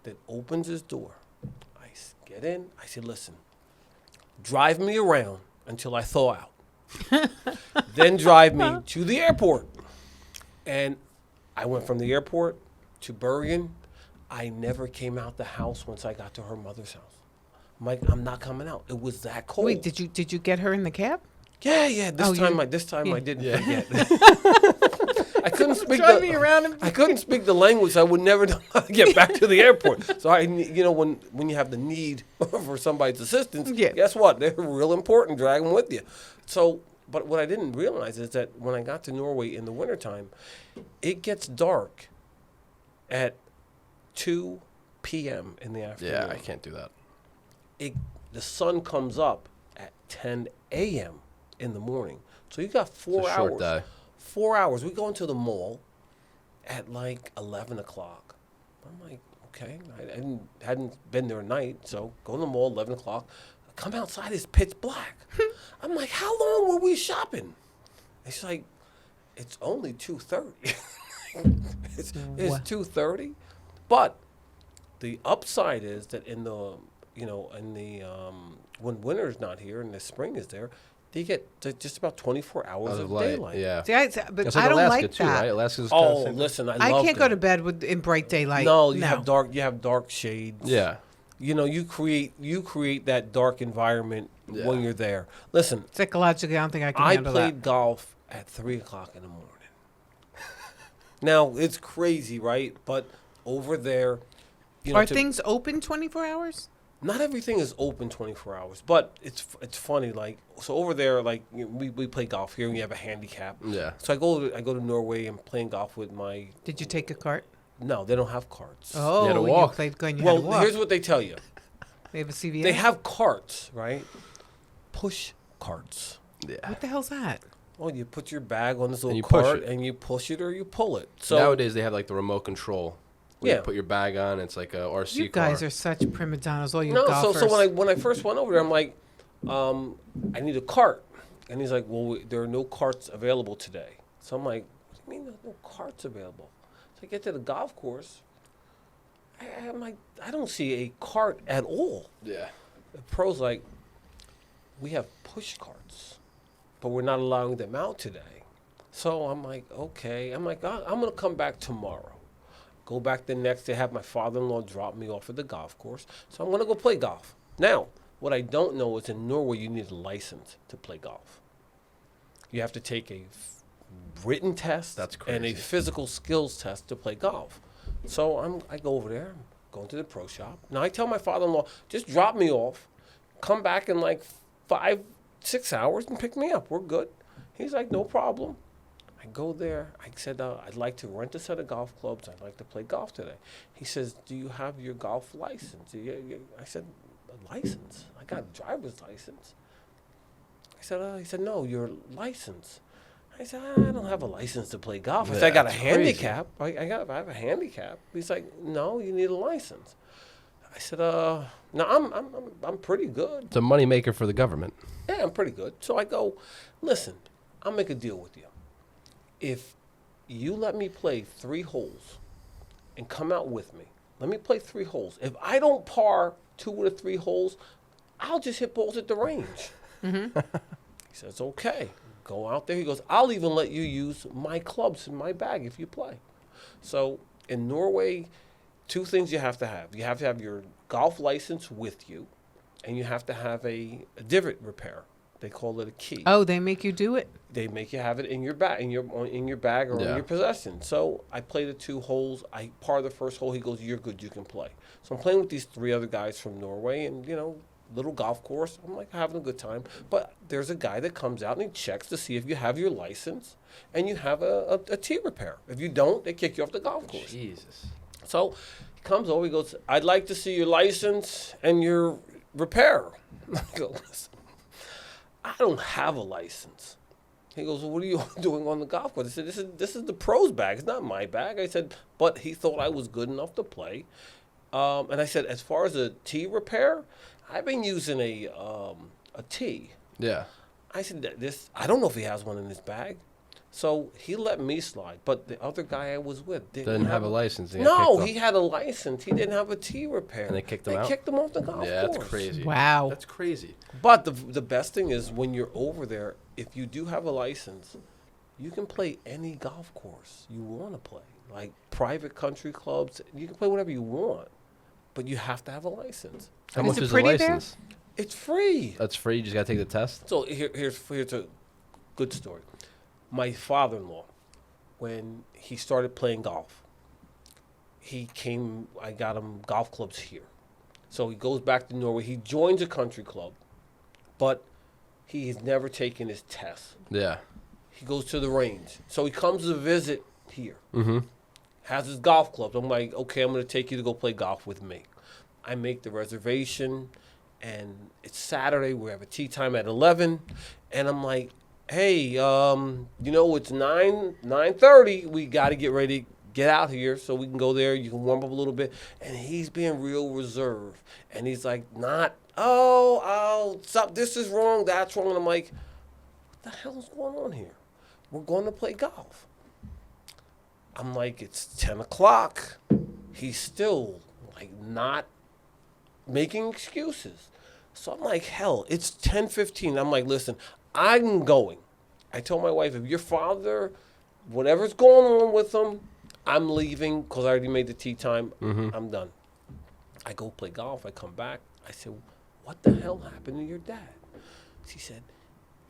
S3: that opens his door. I get in. I said, listen, drive me around until I thaw out. Then drive me to the airport. And I went from the airport to Bergen. I never came out the house once I got to her mother's house. I'm like, I'm not coming out. It was that cold.
S1: Wait, did you get her in the cab?
S3: Yeah. This time
S1: yeah.
S3: I didn't forget. I couldn't speak
S1: Driving around.
S3: I couldn't speak the language. So I would never know how to get back to the airport. So when you have the need for somebody's assistance, guess what? They're real important. Drag them with you. So, but what I didn't realize is that when I got to Norway in the wintertime, it gets dark at 2 p.m. in the afternoon.
S2: Yeah, I can't do that.
S3: The sun comes up at 10 a.m. in the morning. So you got 4
S2: It's a
S3: hours.
S2: short day.
S3: 4 hours. We go into the mall at like 11 o'clock. I'm like, okay. I hadn't been there at night, so go to the mall 11 o'clock. Come outside, it's pitch black. I'm like, how long were we shopping? It's like, it's only 2:30. it's 2:30. But the upside is that in the when winter's not here and the spring is there, they get just about 24 hours of daylight.
S2: Yeah.
S1: See, but
S2: It's
S1: I don't
S2: Alaska
S1: like
S2: too,
S1: that.
S2: right? Alaska's
S3: Oh, listen, I
S1: can't go to bed in bright daylight.
S3: No, you have dark shades.
S2: Yeah.
S3: You create that dark environment when you're there. Listen,
S1: Psychologically, I don't think I can
S3: I
S1: handle that.
S3: played golf at 3 o'clock in the morning. Now, it's crazy, right? But over there,
S1: Are things open 24 hours?
S3: not everything is open 24 hours, but it's funny. Like, so over there, like we play golf here, and we have a handicap.
S2: Yeah.
S3: So I go to Norway and playing golf with my.
S1: Did you take a cart?
S3: No, they don't have carts.
S1: Oh,
S2: You had to walk.
S1: you played gun. You had to
S3: Well,
S1: walk.
S3: here's what they tell you.
S1: They have a CVS.
S3: They have carts, right? Push carts.
S2: Yeah.
S1: What the hell's that?
S3: Well, you put your bag on this little
S2: you push
S3: cart,
S2: it.
S3: and you push it or you pull it. So
S2: Nowadays they have like the remote control. Where
S3: Yeah.
S2: You put your bag on. It's like a RC
S1: You
S2: car.
S1: guys are such prima donnas, all you
S3: no,
S1: golfers.
S3: so when I first went over there, I'm like, I need a cart, and he's like, well, there are no carts available today. So I'm like, what do you mean there's no carts available? So I get to the golf course. I'm like, I don't see a cart at all.
S2: Yeah.
S3: The pro's like, we have push carts, but we're not allowing them out today. So I'm like, okay. I'm like, I'm going to come back tomorrow. Go back the next day, have my father-in-law drop me off at the golf course. So I'm going to go play golf. Now, what I don't know is in Norway, you need a license to play golf. You have to take a written test
S2: That's
S3: and a
S2: crazy.
S3: physical skills test to play golf. So I go over there, I'm going to the pro shop. Now I tell my father-in-law, just drop me off, come back in like 5-6 hours and pick me up. We're good. He's like, no problem. I go there. I said, I'd like to rent a set of golf clubs. I'd like to play golf today. He says, do you have your golf license? I said, a license? I got a driver's license. He said, no, your license. I said, I don't have a license to play golf. I said, I got a
S2: That's
S3: handicap. I have a handicap. He's like, no, you need a license. I said, no, I'm pretty good.
S2: It's a money maker for the government.
S3: Yeah, I'm pretty good. So I go, listen, I'll make a deal with you. If you let me play 3 holes and come out with me, let me play 3 holes. If I don't par 2 of the 3 holes, I'll just hit balls at the range. He says, okay. Go out there. He goes, I'll even let you use my clubs in my bag if you play. So in Norway, 2 things you have to have. You have to have your golf license with you, and you have to have a divot repair. They call it a key.
S1: Oh, they make you do it?
S3: They make you have it in your bag, in your bag or in your possession. So I play the 2 holes. I par the first hole. He goes, you're good. You can play. So I'm playing with these 3 other guys from Norway, and little golf course. I'm like having a good time. But there's a guy that comes out and he checks to see if you have your license and you have a tee repair. If you don't, they kick you off the golf course.
S2: Jesus.
S3: So he comes over, he goes, I'd like to see your license and your repair. I go, listen, I don't have a license. He goes, well, what are you doing on the golf course? I said, this is the pro's bag. It's not my bag. I said, but he thought I was good enough to play. And I said, as far as a tee repair, I've been using a tee.
S2: Yeah.
S3: I said, I don't know if he has one in his bag. So he let me slide. But the other guy I was with
S2: Didn't have a license.
S3: No, he had a license. He didn't have a tee repair.
S2: And they kicked him out?
S3: They kicked him off the golf course.
S2: Yeah, that's crazy.
S1: Wow.
S2: That's crazy.
S3: But the best thing is when you're over there, if you do have a license, you can play any golf course you want to play. Like private country clubs, you can play whatever you want, but you have to have a license.
S2: How
S1: Is
S2: much
S1: it
S2: is the
S1: pretty there?
S2: license?
S3: It's free.
S2: That's free. You just gotta take the test.
S3: So here's a good story. My father-in-law, when he started playing golf, I got him golf clubs here. So he goes back to Norway. He joins a country club, but he has never taken his test.
S2: Yeah.
S3: He goes to the range. So he comes to visit here.
S2: Mm-hmm.
S3: Has his golf clubs. I'm like, okay, I'm going to take you to go play golf with me. I make the reservation, and it's Saturday. We have a tee time at 11, and I'm like, hey, it's 9:30. We got to get ready to get out here so we can go there. You can warm up a little bit. And he's being real reserved, and he's like, stop. This is wrong. That's wrong. And I'm like, what the hell is going on here? We're going to play golf. I'm like, it's 10 o'clock. He's still, like, not making excuses. So I'm like, hell, it's 10:15. I'm like, listen, I'm going. I told my wife, if your father, whatever's going on with him, I'm leaving because I already made the tee time.
S2: Mm-hmm.
S3: I'm done. I go play golf. I come back. I said, what the hell happened to your dad? She said,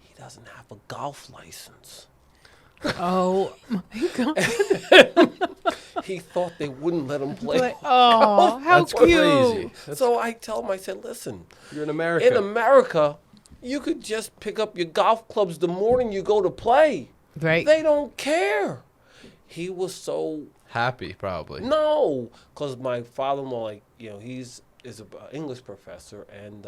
S3: he doesn't have a golf license.
S1: Oh my God!
S3: He thought they wouldn't let him play.
S1: Oh, how
S2: That's
S1: cute!
S2: crazy.
S3: So I tell him, I said, listen,
S2: You're in America.
S3: in America, you could just pick up your golf clubs the morning you go to play.
S1: Right?
S3: They don't care. He was so
S2: Happy, probably.
S3: no, because my father-in-law, like is an English professor, and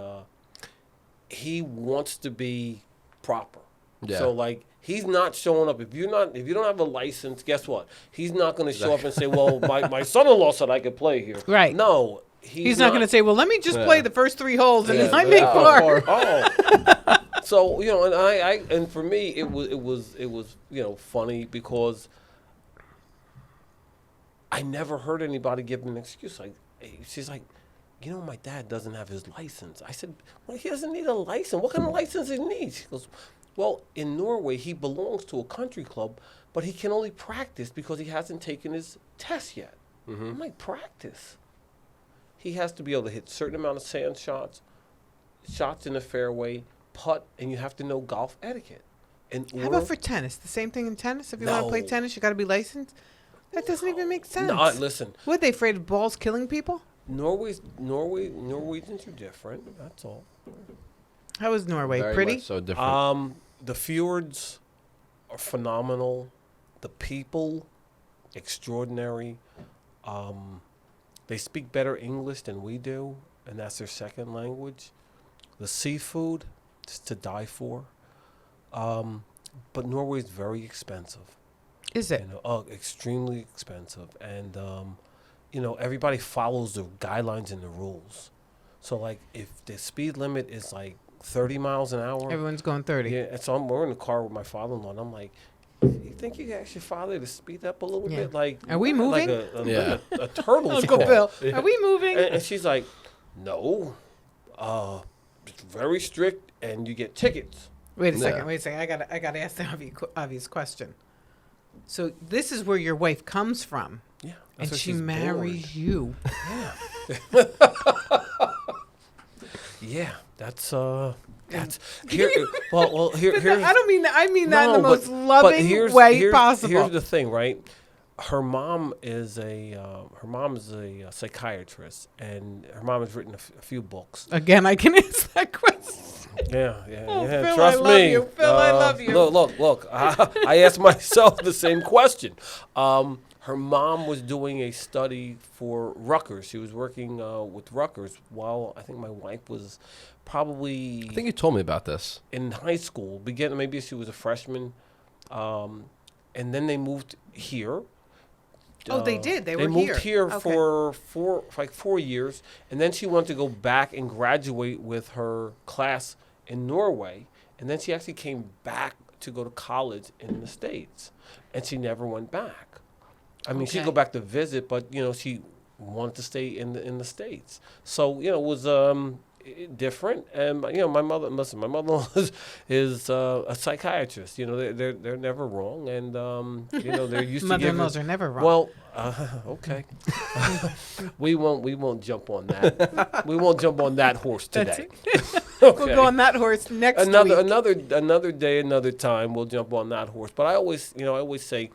S3: he wants to be proper.
S2: Yeah.
S3: So like he's not showing up. If you don't have a license, guess what? He's not going to show up and say, "Well, my son-in-law said I could play here."
S1: Right.
S3: No,
S1: He's not going to say, "Well, let me just play the first 3 holes and
S2: Yeah.
S1: I make more."
S3: Oh. So and I for me it was funny because I never heard anybody give him an excuse. Like she's like, my dad doesn't have his license. I said, well, he doesn't need a license. What kind of license he needs? She goes, well, in Norway he belongs to a country club, but he can only practice because he hasn't taken his test yet.
S2: Mm-hmm.
S3: I'm like, practice. He has to be able to hit certain amount of sand shots in the fairway, putt, and you have to know golf etiquette.
S1: How about for tennis? The same thing in tennis? If you want to play
S3: No.
S1: tennis, you got to be licensed? That doesn't even make sense.
S3: No, listen.
S1: What, they afraid of balls killing people?
S3: Norwegians are different. That's all.
S1: How is Norway?
S2: Very
S1: Pretty?
S2: much so different.
S3: The fjords are phenomenal. The people, extraordinary. They speak better English than we do, and that's their second language. The seafood is to die for. But Norway is very expensive.
S1: Is it?
S3: Extremely expensive, and everybody follows the guidelines and the rules. So, like, if the speed limit is like 30 miles an hour,
S1: Everyone's going 30.
S3: yeah. And so we're in the car with my father-in-law, and I'm like, "You think you can ask your father to speed up a little
S1: Yeah.
S3: bit? Like,
S1: Are we
S3: like
S1: moving?
S2: Yeah.
S3: a turtle's
S1: Uncle
S3: call."
S1: Bill, are we moving?
S3: And she's like, "No, it's very strict, and you get tickets."
S1: Wait a
S2: Yeah.
S1: second. I gotta ask the obvious question. So this is where your wife comes from,
S3: Yeah,
S1: and
S3: where
S1: she
S3: she's
S1: married you.
S3: Yeah, that's here. Well, here's.
S1: I don't mean that. I mean that in the
S3: No,
S1: most
S3: but
S1: loving way possible.
S3: Here's the thing, right? Her mom is a psychiatrist, and her mom has written a few books.
S1: Again, I can answer that question.
S3: Yeah.
S1: Oh,
S3: yeah.
S1: Phil,
S3: Trust
S1: I love
S3: me.
S1: you. Phil, I love you.
S3: Look. I asked myself the same question. Her mom was doing a study for Rutgers. She was working with Rutgers while I think my wife was probably
S2: I think you told me about this.
S3: in high school. Maybe she was a freshman, and then they moved here.
S1: Oh, they did. They were
S3: They moved here
S1: Okay.
S3: for 4 years, and then she wanted to go back and graduate with her class in Norway, and then she actually came back to go to college in the States, and she never went back. I mean, she'd
S1: Okay.
S3: go back to visit, but she wanted to stay in the States. So it was different. And my mother is a psychiatrist. They're never wrong, and they're used to
S1: Mother-in-laws are never wrong.
S3: Well, okay, we won't jump on that. We won't jump on that horse today.
S1: We'll go on that horse next week.
S3: Another day, another time. We'll jump on that horse. But I always say,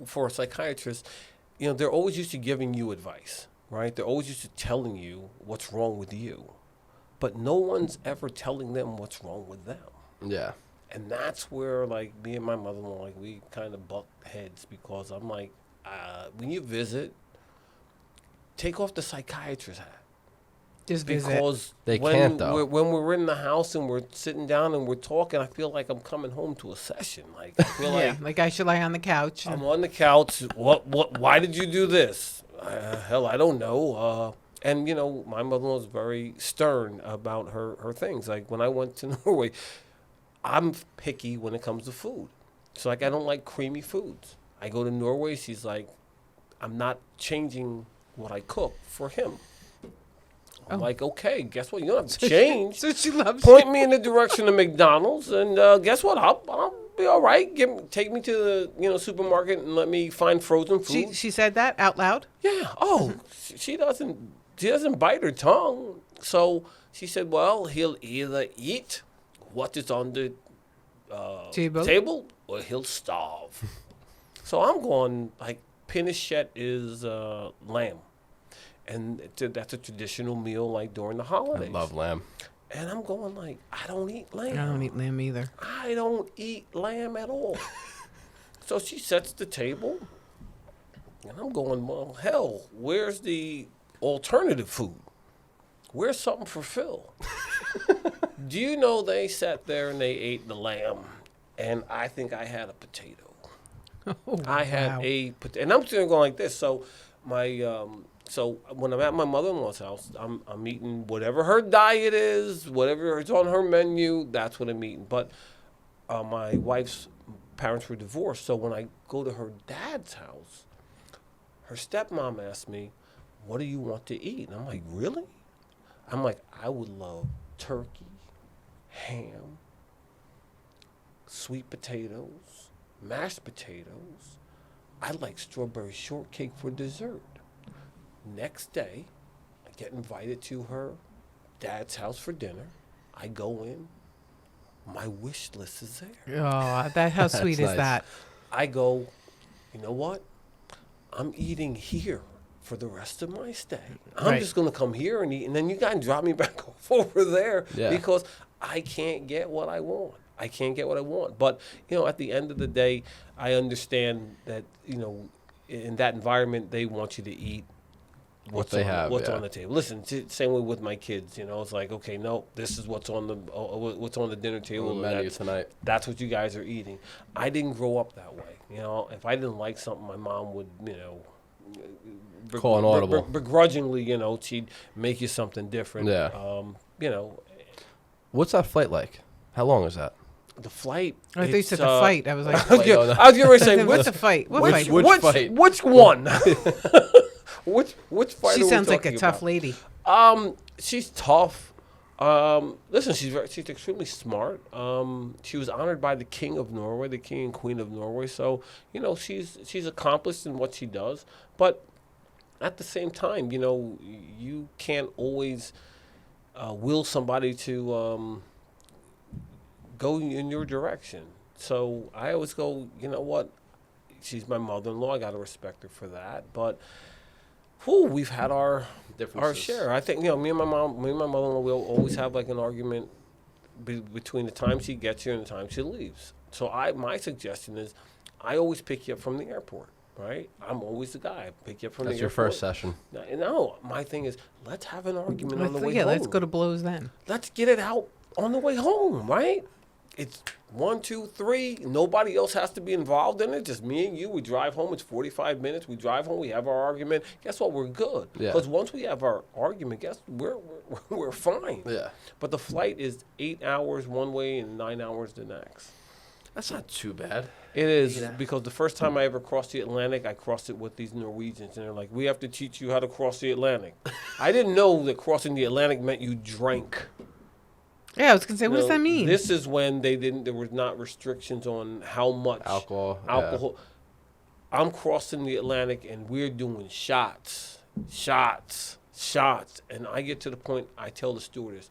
S3: for a psychiatrist, they're always used to giving you advice, right? They're always used to telling you what's wrong with you, but no one's ever telling them what's wrong with them.
S2: Yeah.
S3: And that's where, like, me and my mother-in-law, like, we kind of butt heads, because I'm like, when you visit, take off the psychiatrist hat.
S1: Just visit.
S3: Because
S2: They can't, though.
S3: when we're in the house and we're sitting down and we're talking, I feel like I'm coming home to a session. Like, I feel
S1: like I should lie on the couch.
S3: I'm on the couch. Why did you do this? Hell, I don't know. And, my mother-in-law is very stern about her things. Like, when I went to Norway, I'm picky when it comes to food. So, like, I don't like creamy foods. I go to Norway, she's like, I'm not changing what I cook for him. I'm like, okay, guess what? You don't have to change.
S1: So she loves
S3: Point me in the direction of McDonald's, and guess what? I'll be all right. Take me to the supermarket and let me find frozen food.
S1: She said that out loud?
S3: Yeah. Oh, she doesn't bite her tongue. So she said, well, he'll either eat what is on the table or he'll starve. So I'm going, like, pinochet is lamb. And that's a traditional meal, like, during the holidays.
S2: I love lamb.
S3: And I'm going, like, I don't eat lamb.
S1: I don't eat lamb either.
S3: I don't eat lamb at all. So she sets the table. And I'm going, well, hell, where's the alternative food? Where's something for Phil? Do you know they sat there and they ate the lamb? And I think I had a potato.
S1: Oh,
S3: I had a potato. And I'm sitting going like this. So So when I'm at my mother-in-law's house, I'm eating whatever her diet is, whatever is on her menu, that's what I'm eating. But my wife's parents were divorced, so when I go to her dad's house, her stepmom asked me, what do you want to eat? And I'm like, really? I'm like, I would love turkey, ham, sweet potatoes, mashed potatoes. I'd like strawberry shortcake for dessert. Next day, I get invited to her dad's house for dinner. I go in. My wish list is there.
S1: Oh, how sweet is
S2: nice.
S1: that?
S3: I go, you know what? I'm eating here for the rest of my stay. I'm just going to come here and eat, and then you guys drop me back off over there because I can't get what I want. I can't get what I want. But, at the end of the day, I understand that, in that environment, they want you to eat what's on the table. Listen, same way with my kids. It's like, okay, no, this is what's on the dinner table.
S2: On the menu tonight.
S3: That's what you guys are eating. I didn't grow up that way. If I didn't like something, my mom would,
S2: call an audible.
S3: Begrudgingly, she'd make you something different.
S2: Yeah. What's that flight like? How long is that?
S3: The flight.
S1: I thought you said the fight. I was like,
S3: I was going to say,
S1: what's the fight?
S2: Which fight?
S3: Which one? Which fight?
S1: She sounds like a tough lady.
S3: She's tough. Listen, she's extremely smart. She was honored by the King of Norway, the King and Queen of Norway. So she's accomplished in what she does. But at the same time, you can't always will somebody to go in your direction. So I always go, you know what? She's my mother-in-law. I got to respect her for that. But we've had our share. I think, me and my mother-in-law will always have like an argument between the time she gets here and the time she leaves. So my suggestion is I always pick you up from the airport, right? I'm always the guy. I pick you up from the airport.
S2: That's your first session.
S3: No, my thing is let's have an argument on the way home.
S1: Let's go to blows then.
S3: Let's get it out on the way home, right? It's 1, 2, 3. Nobody else has to be involved in it. Just me and you. We drive home. It's 45 minutes. We drive home. We have our argument. Guess what? We're good. Because once we have our argument, we're fine.
S2: Yeah.
S3: But the flight is 8 hours one way and 9 hours the next.
S2: That's not too bad.
S3: It is,
S2: Yeah.
S3: because the first time I ever crossed the Atlantic, I crossed it with these Norwegians, and they're like, "We have to teach you how to cross the Atlantic." I didn't know that crossing the Atlantic meant you drank.
S1: Yeah, I was gonna say, what does that mean?
S3: This is when there was not restrictions on how much
S2: Alcohol.
S3: alcohol. I'm crossing the Atlantic, and we're doing shots, and I get to the point. I tell the stewardess,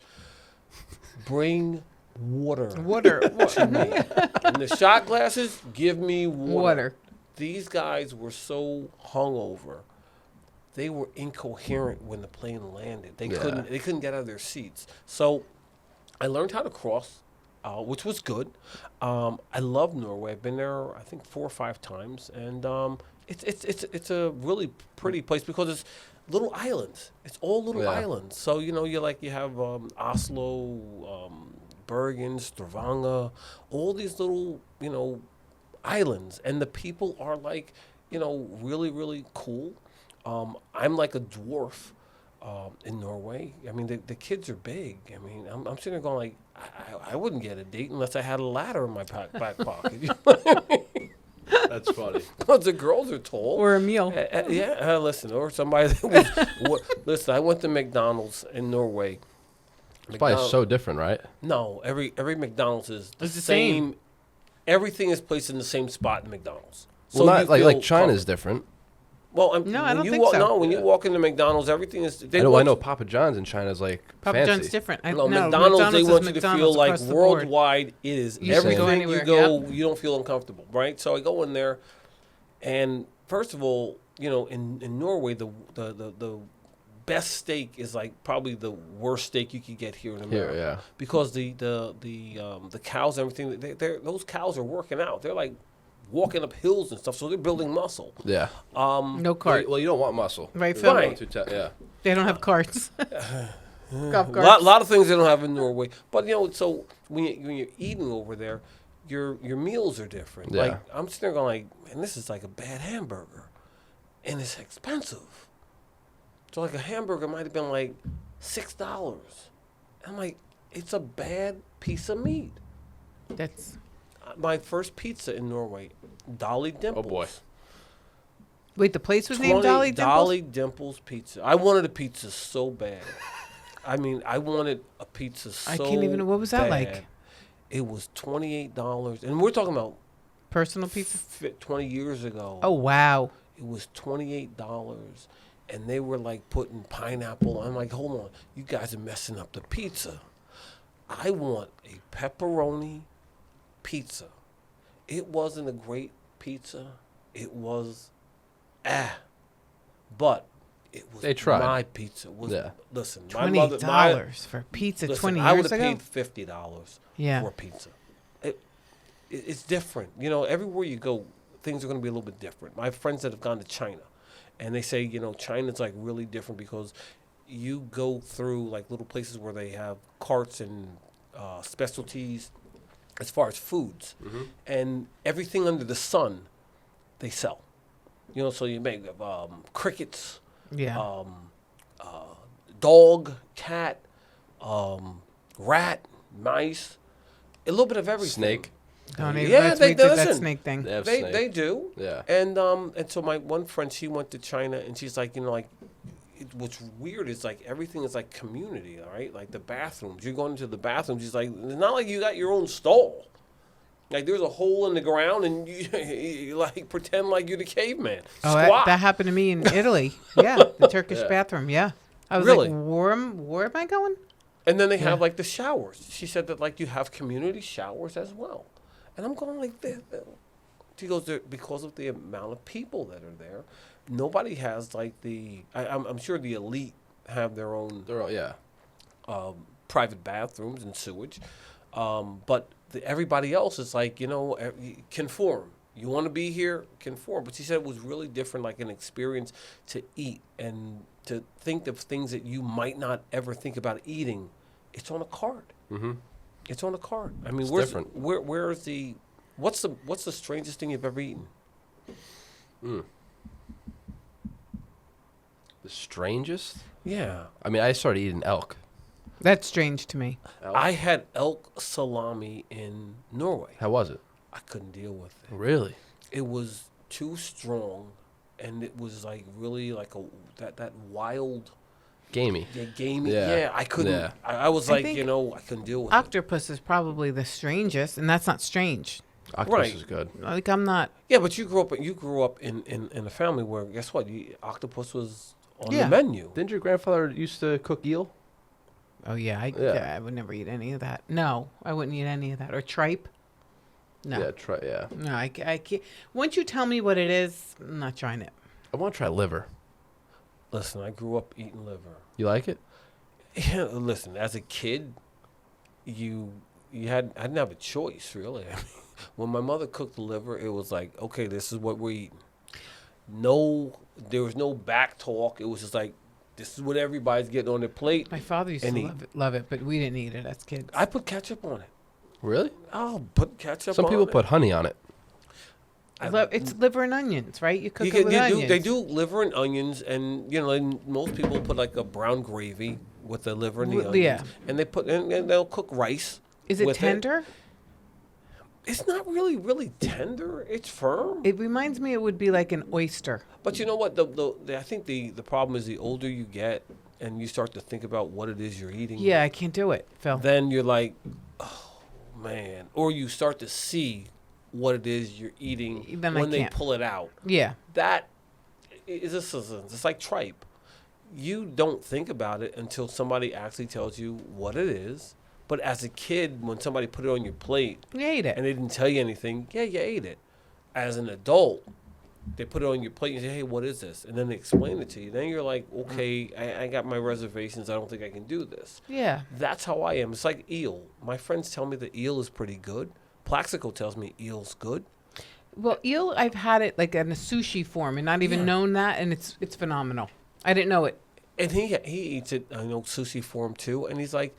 S3: "Bring water to me. In the shot glasses, give me water." These guys were so hungover. They were incoherent when the plane landed. They couldn't get out of their seats. So I learned how to cross, which was good. I love Norway. I've been there, I think, 4 or 5 times, and it's a really pretty place because it's little islands. It's all little islands. So you have Oslo, Bergen, Stavanger, all these little islands, and the people are like really, really cool. I'm like a dwarf. In Norway, I mean, the kids are big. I mean, I'm sitting there going like, I wouldn't get a date unless I had a ladder in my back pocket. You know what I mean?
S2: That's funny.
S3: Because the girls are tall.
S1: Or a meal.
S3: Listen, or somebody that was, listen, I went to McDonald's in Norway.
S2: It's probably so different, right?
S3: No, every McDonald's is the
S1: It's the
S3: same.
S1: same.
S3: Everything is placed in the same spot in McDonald's.
S2: Well, not
S3: you feel
S2: like China's different.
S3: Well,
S1: No, I don't
S3: you
S1: think so.
S3: No, when you walk into McDonald's, everything is.
S2: I know
S3: Papa
S2: Papa John's in China is like
S1: Papa
S2: fancy.
S1: John's different.
S3: McDonald's, they
S1: is
S3: want you to
S1: McDonald's
S3: feel like
S1: across the board.
S3: worldwide it is.
S1: You
S2: can go
S3: Everything
S1: anywhere,
S3: you go,
S1: yep.
S3: you don't feel uncomfortable, right? So I go in there, and first of all, in Norway, the best steak is like probably the worst steak you could get here in America.
S2: Yeah.
S3: Because the cows and everything, those cows are working out. They're like walking up hills and stuff, so they're building muscle.
S2: Yeah.
S1: No cart.
S2: Well, you don't want muscle.
S1: Right, Phil?
S3: Right.
S2: Yeah.
S1: They don't have carts. Golf
S3: A
S1: carts.
S3: lot of things they don't have in Norway. But so when you're eating over there, your meals are different.
S2: Yeah.
S3: Like I'm sitting there going like, man, this is like a bad hamburger, and it's expensive. So like a hamburger might have been like $6. I'm like, it's a bad piece of meat.
S1: That's.
S3: My first pizza in Norway, Dolly Dimples.
S2: Oh boy.
S1: Wait, the place was named Dolly Dimples?
S3: Dolly Dimples Pizza. I wanted a pizza so bad. I mean, I wanted a pizza so
S1: I can't even know. What was that like?
S3: It was $28. And we're talking about
S1: Personal pizza?
S3: 20 years ago.
S1: Oh, wow.
S3: It was $28. And they were like putting pineapple. I'm like, hold on. You guys are messing up the pizza. I want a pepperoni pizza. It wasn't a great pizza. It was but it was
S2: They tried.
S3: my pizza. Listen, my mother,
S1: $20 for pizza
S3: listen,
S1: 20
S3: I would
S1: years
S3: have
S1: ago?
S3: paid $50
S1: Yeah.
S3: for a pizza. It's different. Everywhere you go, things are going to be a little bit different. My friends that have gone to China, and they say, China's like really different because you go through like little places where they have carts and specialties as far as foods, and everything under the sun they sell. So you make crickets,
S1: Yeah.
S3: dog, cat, rat, mice, a little bit of everything.
S2: Snake.
S1: Don't even,
S3: Yeah,
S1: let's
S3: they
S1: wait till that
S3: listen.
S1: snake thing.
S2: They have snake.
S3: They do.
S2: Yeah.
S3: And so my one friend, she went to China, and she's like, what's weird is like everything is like community, all right? Like the bathrooms. You're going into the bathrooms. She's like, it's not like you got your own stall. Like there's a hole in the ground, and you like pretend like you're the caveman.
S1: Oh,
S3: Squat.
S1: that happened to me in Italy. Yeah, the Turkish bathroom. Yeah. I was
S3: Really?
S1: like, where am I going?
S3: And then they have like the showers. She said that like you have community showers as well. And I'm going like this. She goes, because of the amount of people that are there, nobody has like I'm sure the elite have their own private bathrooms and sewage. But everybody else is like, conform. You want to be here, conform. But she said it was really different, like an experience to eat and to think of things that you might not ever think about eating. It's on a card.
S2: Mm-hmm.
S3: It's on a card. I mean,
S2: It's
S3: where's
S2: different.
S3: where's the what's the strangest thing you've ever eaten?
S2: The strangest?
S3: Yeah,
S2: I mean, I started eating elk.
S1: That's strange to me.
S2: Elk?
S3: I had elk salami in Norway.
S2: How was it?
S3: I couldn't deal with it.
S2: Really?
S3: It was too strong, and it was like really like that wild,
S2: Gamey.
S3: gamey.
S2: Yeah.
S3: Yeah, I couldn't.
S2: Yeah.
S3: I was
S1: I
S3: like,
S1: think
S3: I couldn't deal with it.
S1: Octopus is probably the strangest, and that's not strange.
S2: Octopus
S3: Right.
S2: is good.
S1: Like I'm not.
S3: Yeah, but you grew up in a family where guess what? Octopus was on
S1: Yeah.
S3: the menu.
S2: Didn't your grandfather used to cook eel?
S1: Oh yeah, I would never eat any of that. No, I wouldn't eat any of that or tripe. No,
S2: Yeah,
S1: no, I can't. Once you tell me what it is, I'm not trying it.
S2: I want to try liver.
S3: Listen, I grew up eating liver.
S2: You like it?
S3: Yeah, listen, as a kid, I didn't have a choice really. I mean, when my mother cooked the liver, it was like, okay, this is what we're eating. No, there was no back talk. It was just like, this is what everybody's getting on their plate.
S1: My father used to love it, but we didn't eat it as kids.
S3: I put ketchup on it.
S2: Really?
S3: I'll put ketchup
S2: Some
S3: on
S2: people
S3: it.
S2: put honey on it.
S1: It's liver and onions, right? You cook it with onions.
S3: They do liver and onions, and and most people put like a brown gravy with the liver and the onions.
S1: Yeah.
S3: And they and they'll cook rice.
S1: Is it
S3: with
S1: tender?
S3: It's not really tender. It's firm.
S1: It reminds me it would be like an oyster.
S3: But you know what? I think the problem is the older you get and you start to think about what it is you're eating.
S1: Yeah, I can't do it, Phil.
S3: Then you're like, oh, man. Or you start to see what it is you're eating
S1: Then
S3: when
S1: I
S3: they
S1: can't.
S3: pull it out.
S1: Yeah.
S3: That is it's like tripe. You don't think about it until somebody actually tells you what it is. But as a kid, when somebody put it on your plate
S1: You ate it.
S3: and they didn't tell you anything, yeah, you ate it. As an adult, they put it on your plate and say, hey, what is this? And then they explain it to you. Then you're like, okay, I got my reservations. I don't think I can do this.
S1: Yeah.
S3: That's how I am. It's like eel. My friends tell me the eel is pretty good. Plaxico tells me eel's good.
S1: Well, eel, I've had it like in a sushi form and not even known that, and it's phenomenal. I didn't know it.
S3: And he eats it, I know, sushi form too. And he's like,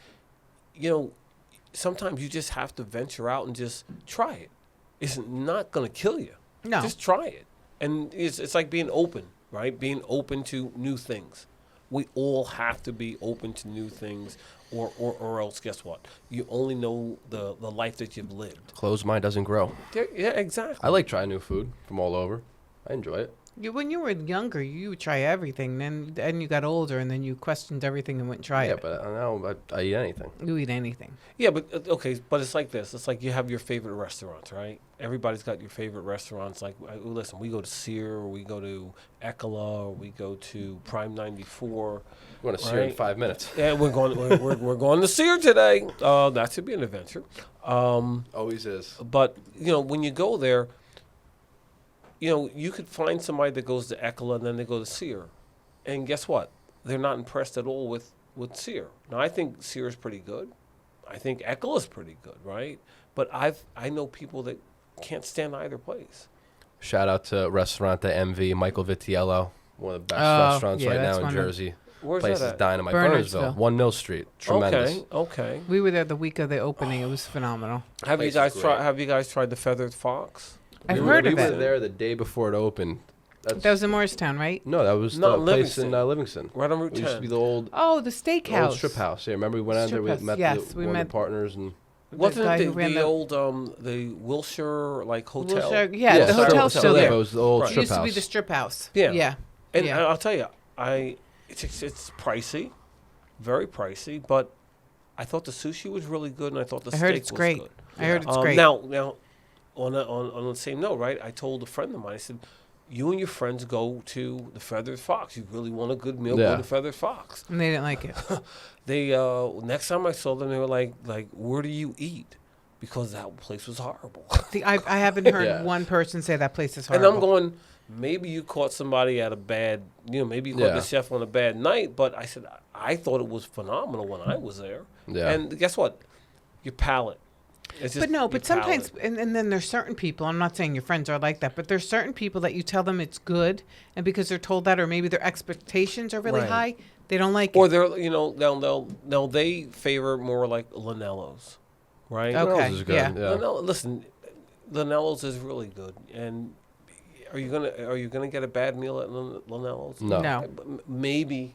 S3: sometimes you just have to venture out and just try it. It's not going to kill you.
S1: No.
S3: Just try it. And it's like being open, right? Being open to new things. We all have to be open to new things, or else, guess what? You only know the life that you've lived.
S2: Closed mind doesn't grow.
S3: Yeah, exactly.
S2: I like trying new food from all over. I enjoy it.
S1: When you were younger, you would try everything. Then you got older, and then you questioned everything and wouldn't try
S2: Yeah,
S1: it.
S2: but now I eat anything.
S1: You eat anything.
S3: Yeah, but okay, but it's like this. It's like you have your favorite restaurants, right? Everybody's got your favorite restaurants. Like, listen, we go to Sear, or we go to Ekala, or we go to Prime 94.
S2: We want to see in 5 minutes.
S3: Yeah, we're going to Sear today. That should be an adventure.
S2: Always is.
S3: But when you go there, you could find somebody that goes to Ekala and then they go to Sear, and guess what? They're not impressed at all with Sear. Now, I think Sear is pretty good. I think Ekala is pretty good, right? But I know people that can't stand either place.
S2: Shout out to Restaurante MV, Michael Vitiello, one of the best restaurants right now in Jersey.
S3: Where's
S2: Place
S3: that
S2: is
S3: at?
S2: dynamite.
S1: Bernardsville.
S2: 1 Mill Street. Tremendous.
S3: Okay.
S1: We were there the week of the opening. It was phenomenal.
S3: Have you
S2: Place is great.
S3: guys tried the Feathered Fox?
S1: I've heard
S2: we
S1: of
S2: were
S1: it.
S2: there the day before it opened.
S1: That was in Morristown, right?
S2: No, that was
S3: Not
S2: the place in
S3: Livingston.
S2: Livingston.
S3: Right on Route
S2: It used to
S3: 10.
S2: be the old
S1: Oh, the steakhouse.
S2: strip house. Yeah, remember we went out there. We
S1: Strip
S2: met
S1: house. Yes, we
S2: one of
S1: met-
S2: the partners and
S3: Wasn't
S1: guy
S3: it
S1: who ran
S3: the
S1: the-
S3: old the Wilshire hotel?
S1: Wilshire- yeah, the
S2: still-
S1: hotel's still there.
S2: It was the old
S3: Right.
S1: It
S2: strip
S1: used to be
S2: house.
S1: the strip house.
S3: Yeah.
S1: Yeah.
S3: And
S1: yeah.
S3: I'll tell you, it's pricey, very pricey, but I thought the sushi was really good, and I thought the
S1: I heard
S3: steak
S1: it's
S3: was
S1: great.
S3: good.
S1: I heard it's great.
S3: Now, on the same note, right? I told a friend of mine, I said, you and your friends go to the Feathered Fox. You really want a good meal,
S2: Yeah.
S3: go to Feathered Fox.
S1: And they didn't like it.
S3: They next time I saw them, they were like, where do you eat? Because that place was horrible.
S1: I haven't heard
S2: Yeah.
S1: one person say that place is
S3: And
S1: horrible.
S3: I'm going, maybe you caught somebody at a bad, maybe you caught
S2: Yeah.
S3: the chef on a bad night. But I said, I thought it was phenomenal when I was there.
S2: Yeah.
S3: And guess what? Your palate. It's just
S1: But no,
S3: your
S1: but sometimes,
S3: palate.
S1: and then there's certain people, I'm not saying your friends are like that, but there's certain people that you tell them it's good, and because they're told that, or maybe their expectations are really
S3: Right.
S1: high, they don't like
S3: Or
S1: it.
S3: they're, they favor more like Lanello's, right?
S1: Okay.
S2: Rose is good.
S1: yeah.
S3: Listen, Lanello's is really good. And are you gonna get a bad meal at Lanello's?
S2: No.
S1: No.
S3: Maybe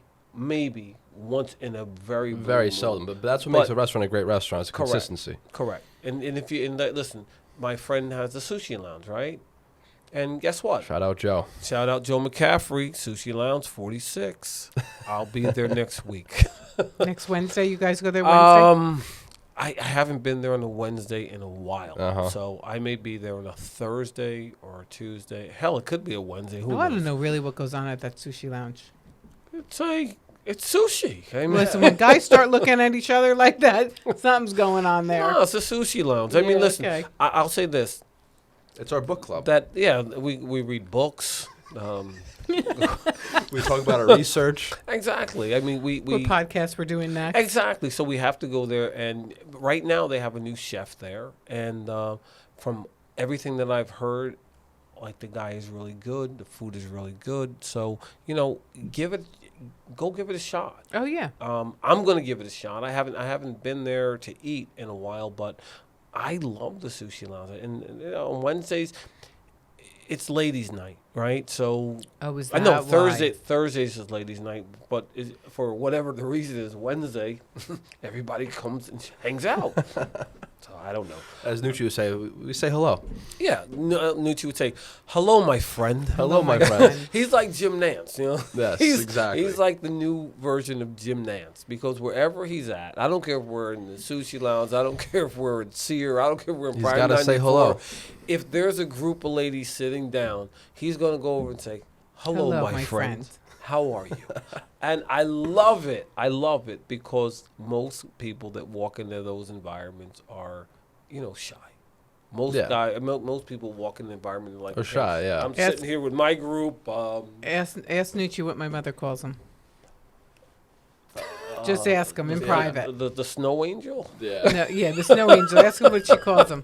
S3: once in a very
S2: Very
S3: blue
S2: seldom.
S3: moon.
S2: But that's what
S3: But-
S2: makes a restaurant a great restaurant. It's
S3: Correct.
S2: consistency.
S3: Correct. And listen, my friend has the Sushi Lounge, right? And guess what?
S2: Shout out Joe.
S3: Shout out Joe McCaffrey, Sushi Lounge 46. I'll be there next week.
S1: Next Wednesday, you guys go there Wednesday?
S3: I haven't been there on a Wednesday in a while.
S2: Uh-huh.
S3: So I may be there on a Thursday or a Tuesday. Hell, it could be a Wednesday. Who
S1: Oh,
S3: knows?
S1: I don't know really what goes on at that sushi lounge.
S3: It's sushi. I mean,
S1: Listen, when guys start looking at each other like that, something's going on there.
S3: no, it's a sushi lounge. I mean,
S1: Yeah,
S3: listen,
S1: okay.
S3: I'll say this.
S2: It's our book club.
S3: We read books.
S2: We talk about our research.
S3: Exactly. I mean, we
S1: What podcast we're doing next?
S3: exactly. So we have to go there, and right now they have a new chef there, and from everything that I've heard, like the guy is really good, the food is really good. So go give it a shot.
S1: Oh, yeah.
S3: I'm gonna give it a shot. I haven't been there to eat in a while, but I love the sushi lounge, and on Wednesdays. It's ladies' night, right? So
S1: Oh, is
S3: I
S1: that
S3: know
S1: why?
S3: Thursdays is ladies' night, but for whatever the reason is, Wednesday, everybody comes and hangs out. So I don't know.
S2: As Nucci would say, we say hello.
S3: Yeah, Nucci would say, "Hello, my friend."
S2: Hello, my friend.
S3: He's like Jim Nance,
S2: Yes,
S3: he's,
S2: exactly.
S3: He's like the new version of Jim Nance because wherever he's at, I don't care if we're in the sushi lounge, I don't care if we're in Sear, I don't care if we're in
S2: He's
S3: Prime
S2: gotta
S3: 94.
S2: say hello.
S3: If there's a group of ladies sitting down, he's gonna go over and say, "Hello, my friend. How are you?" And I love it. I love it because most people that walk into those environments are, shy. Most people walk in the environment and like,
S2: Or shy, yeah.
S3: I'm sitting here with my group.
S1: Ask Nucci what my mother calls him. Just ask him in private.
S3: The snow angel.
S2: Yeah.
S1: No, yeah, the snow angel. Ask him what she calls him.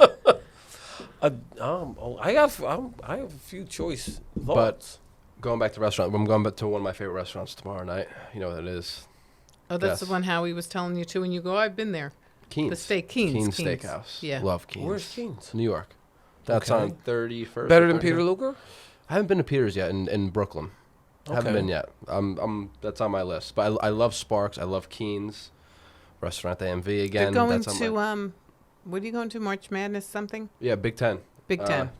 S3: I have a few choice thoughts.
S2: Going back to restaurant, I'm going back to one of my favorite restaurants tomorrow night. You know what it is?
S1: Oh, that's
S2: Yes.
S1: the one Howie was telling you to, and you go, I've been there.
S2: Keen's.
S1: The steak, Keen's.
S2: Steakhouse.
S1: Yeah.
S2: Love Keen's.
S3: Where's Keen's?
S2: New York. That's
S3: Okay.
S2: on 31st.
S3: Better
S2: or
S3: than
S2: 30th.
S3: Peter Luger?
S2: I haven't been to Peter's yet in Brooklyn. Haven't
S3: Okay.
S2: been yet. That's on my list. But I love Sparks. I love Keen's. Restaurant AMV again.
S1: They're going
S2: That's
S1: to,
S2: on
S1: what are you going to, March Madness something?
S2: yeah, Big Ten.
S1: Big Ten.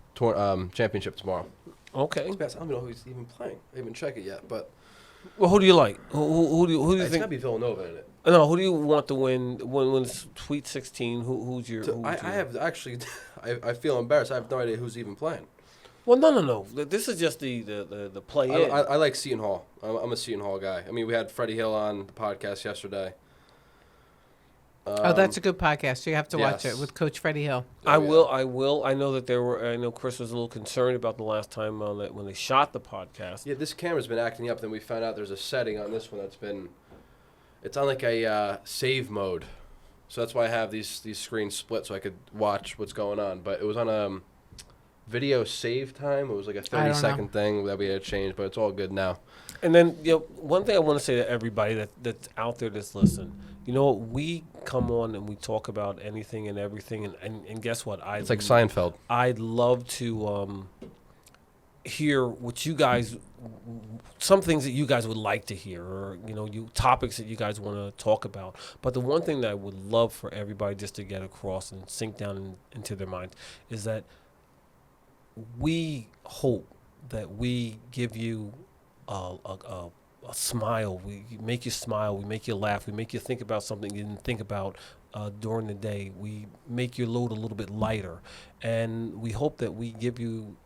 S2: Championship tomorrow.
S3: Okay.
S2: I don't know who's even playing. I haven't checked it yet, but
S3: Well, who do you like? Who do you
S2: it's
S3: think?
S2: gotta be Villanova in it.
S3: No, who do you want to win when it's Sweet 16? Who's your?
S2: I have actually, I feel embarrassed. I have no idea who's even playing.
S3: Well, no. This is just the play in.
S2: I like Seton Hall. I'm a Seton Hall guy. I mean, we had Freddie Hill on the podcast yesterday.
S1: Oh, that's a good podcast. You have to watch
S2: yes.
S1: it with Coach Freddie Hill.
S3: I will. I know that I know Chris was a little concerned about the last time when they shot the podcast.
S2: Yeah, this camera's been acting up. Then we found out there's a setting on this one that's been. It's on like a save mode, so that's why I have these screens split so I could watch what's going on. But it was on video save time. It was like a 30-second thing that we had to change, but it's all good now.
S3: And then one thing I want to say to everybody that's out there that's listening, we come on and we talk about anything and everything, and guess what?
S2: It's like Seinfeld.
S3: I'd love to hear what you guys, some things that you guys would like to hear, or topics that you guys want to talk about. But the one thing that I would love for everybody just to get across and sink down into their minds is that we hope that we give you a smile. We make you smile. We make you laugh. We make you think about something you didn't think about during the day. We make your load a little bit lighter. And we hope that we give you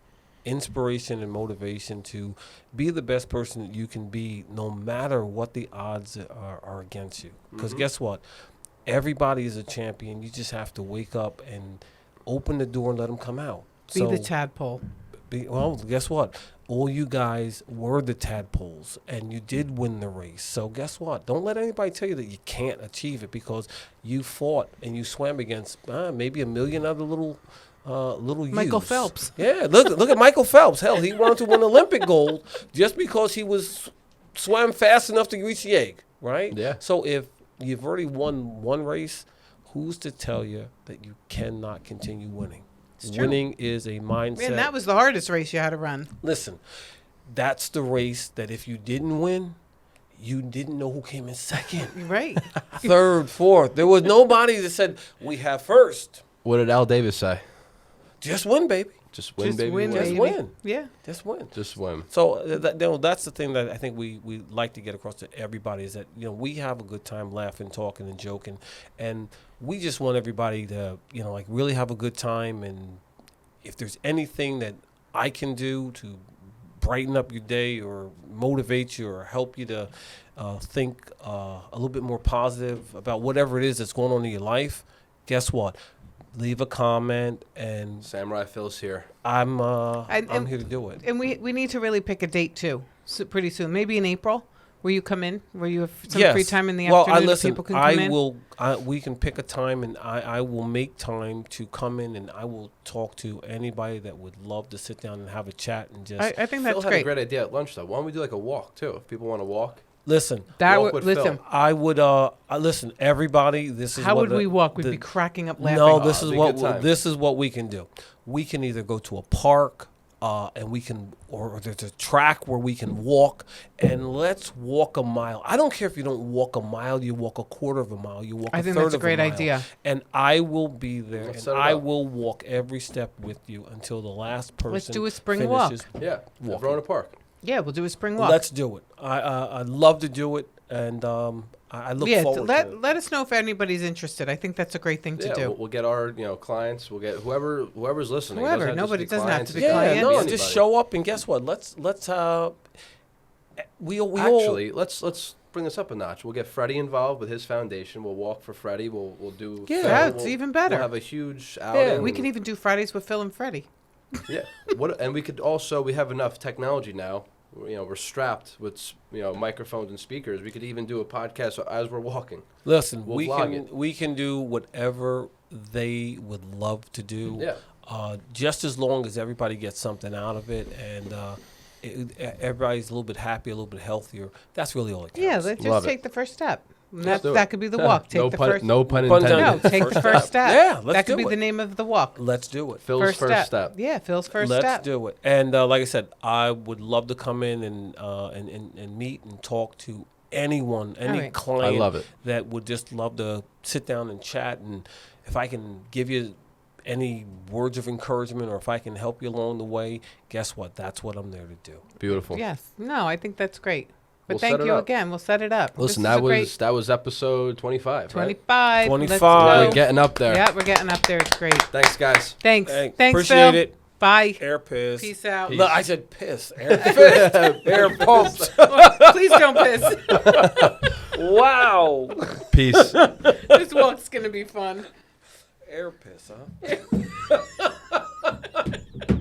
S3: inspiration and motivation to be the best person that you can be no matter what the odds are against you. Because guess what? Everybody is a champion. You just have to wake up and open the door and let them come out.
S1: Be the tadpole.
S3: Well, guess what? All you guys were the tadpoles, and you did win the race. So guess what? Don't let anybody tell you that you can't achieve it because you fought and you swam against maybe a million other little
S1: Michael
S3: youths.
S1: Phelps.
S3: Yeah, look at Michael Phelps. Hell, he wanted to win Olympic gold just because he swam fast enough to reach the egg, right?
S2: Yeah.
S3: So if you've already won one race, who's to tell you that you cannot continue winning? Winning is a mindset.
S1: Man, that was the hardest race you had to run.
S3: Listen, that's the race that if you didn't win, you didn't know who came in second,
S1: Right.
S3: third, fourth. There was nobody that said, we have first.
S2: What did Al Davis say?
S3: just win, baby.
S2: Just win,
S1: Just
S2: baby.
S1: win,
S3: Just
S1: baby.
S3: win.
S1: Yeah.
S3: Just win.
S2: Just win.
S3: So that's the thing that I think we like to get across to everybody is that, we have a good time laughing, talking, and joking. And we just want everybody to, like really have a good time. And if there's anything that I can do to brighten up your day or motivate you or help you to think a little bit more positive about whatever it is that's going on in your life, guess what? Leave a comment, and
S2: Samurai Phil's here.
S3: I'm here to do it.
S1: And we need to really pick a date too, pretty soon. Maybe in April, where you come in, where you have some free time in the afternoon.
S3: Listen,
S1: people can come in.
S3: we can pick a time, and I will make time to come in, and I will talk to anybody that would love to sit down and have a chat and just.
S1: I think that's
S2: Phil had
S1: great.
S2: a great idea at lunch though. Why don't we do like a walk too? If people want to walk.
S3: Listen,
S1: Listen.
S3: I would. Listen, everybody. This is
S1: How
S3: what
S1: would we walk? We'd be cracking up laughing.
S3: No,
S2: it'd be a good time.
S3: this is what we can do. We can either go to a park, and we can, or there's a track where we can walk, and let's walk a mile. I don't care if you don't walk a mile. You walk a quarter of a mile. You walk.
S1: I think that's a great idea.
S3: And I will be there,
S2: Let's
S3: and
S2: set it
S3: I
S2: up.
S3: will walk every step with you until the last person.
S1: Let's do a spring walk.
S3: finishes
S2: Yeah.
S3: walking.
S2: Verona Park.
S1: Yeah, we'll do a spring walk.
S3: Let's do it. I'd love to do it, and I look forward to it.
S1: Let us know if anybody's interested. I think that's a great thing to
S2: Yeah,
S1: do.
S2: we'll get our clients. We'll get whoever's listening.
S1: Whoever.
S2: It
S1: Nobody doesn't have to be
S3: Yeah,
S1: clients.
S3: no,
S2: Anybody.
S3: just show up and guess what? Let's we all
S2: Actually, let's bring this up a notch. We'll get Freddie involved with his foundation. We'll walk for Freddie. We'll do.
S3: Yeah.
S2: Phil.
S1: That's
S2: We'll-
S1: even better.
S2: We'll have a huge outing.
S1: We can even do Fridays with Phil and Freddie.
S2: Yeah. And we could also, we have enough technology now. We're strapped with microphones and speakers. We could even do a podcast as we're walking.
S3: listen.
S2: We'll
S3: we
S2: vlog
S3: can
S2: it.
S3: we can do whatever they would love to do.
S2: Yeah.
S3: Just as long as everybody gets something out of it, and everybody's a little bit happy, a little bit healthier. That's really all it counts.
S1: Yeah, let's
S2: Love
S1: just
S2: it.
S1: take the first step.
S2: Let's do it.
S1: That could be the walk. Take the first.
S2: No pun
S3: Pun
S2: intended.
S1: No,
S3: intended.
S1: take the first step.
S3: Yeah, let's
S1: that could
S3: do
S1: be
S3: it.
S1: the name of the walk.
S3: Let's do it.
S2: Phil's first step.
S1: Yeah, Phil's first
S3: Let's
S1: step.
S3: do it. And like I said, I would love to come in and meet and talk to anyone, any
S1: right.
S3: client
S2: I love it.
S3: that would just love to sit down and chat. And if I can give you any words of encouragement or if I can help you along the way, guess what? That's what I'm there to do.
S2: Beautiful.
S1: Yes. No, I think that's great. But
S2: We'll
S1: thank
S2: set it
S1: you
S2: up.
S1: again. We'll set it up.
S2: Listen,
S1: This is
S2: that
S1: a
S2: was episode 25. Right?
S1: 25.
S3: 25.
S1: Let's
S2: We're
S1: go.
S2: getting up there.
S1: Yeah, we're getting up there. It's great.
S2: Thanks, guys.
S1: Thanks.
S3: Hey,
S1: Thanks,
S3: appreciate
S1: Phil.
S3: it.
S1: Bye.
S3: Air piss.
S1: Peace out.
S3: Look, I said piss. Air piss. Air pumps.
S1: Please don't piss.
S3: Wow.
S2: Peace.
S1: This walk's going to be fun.
S3: Air piss, huh?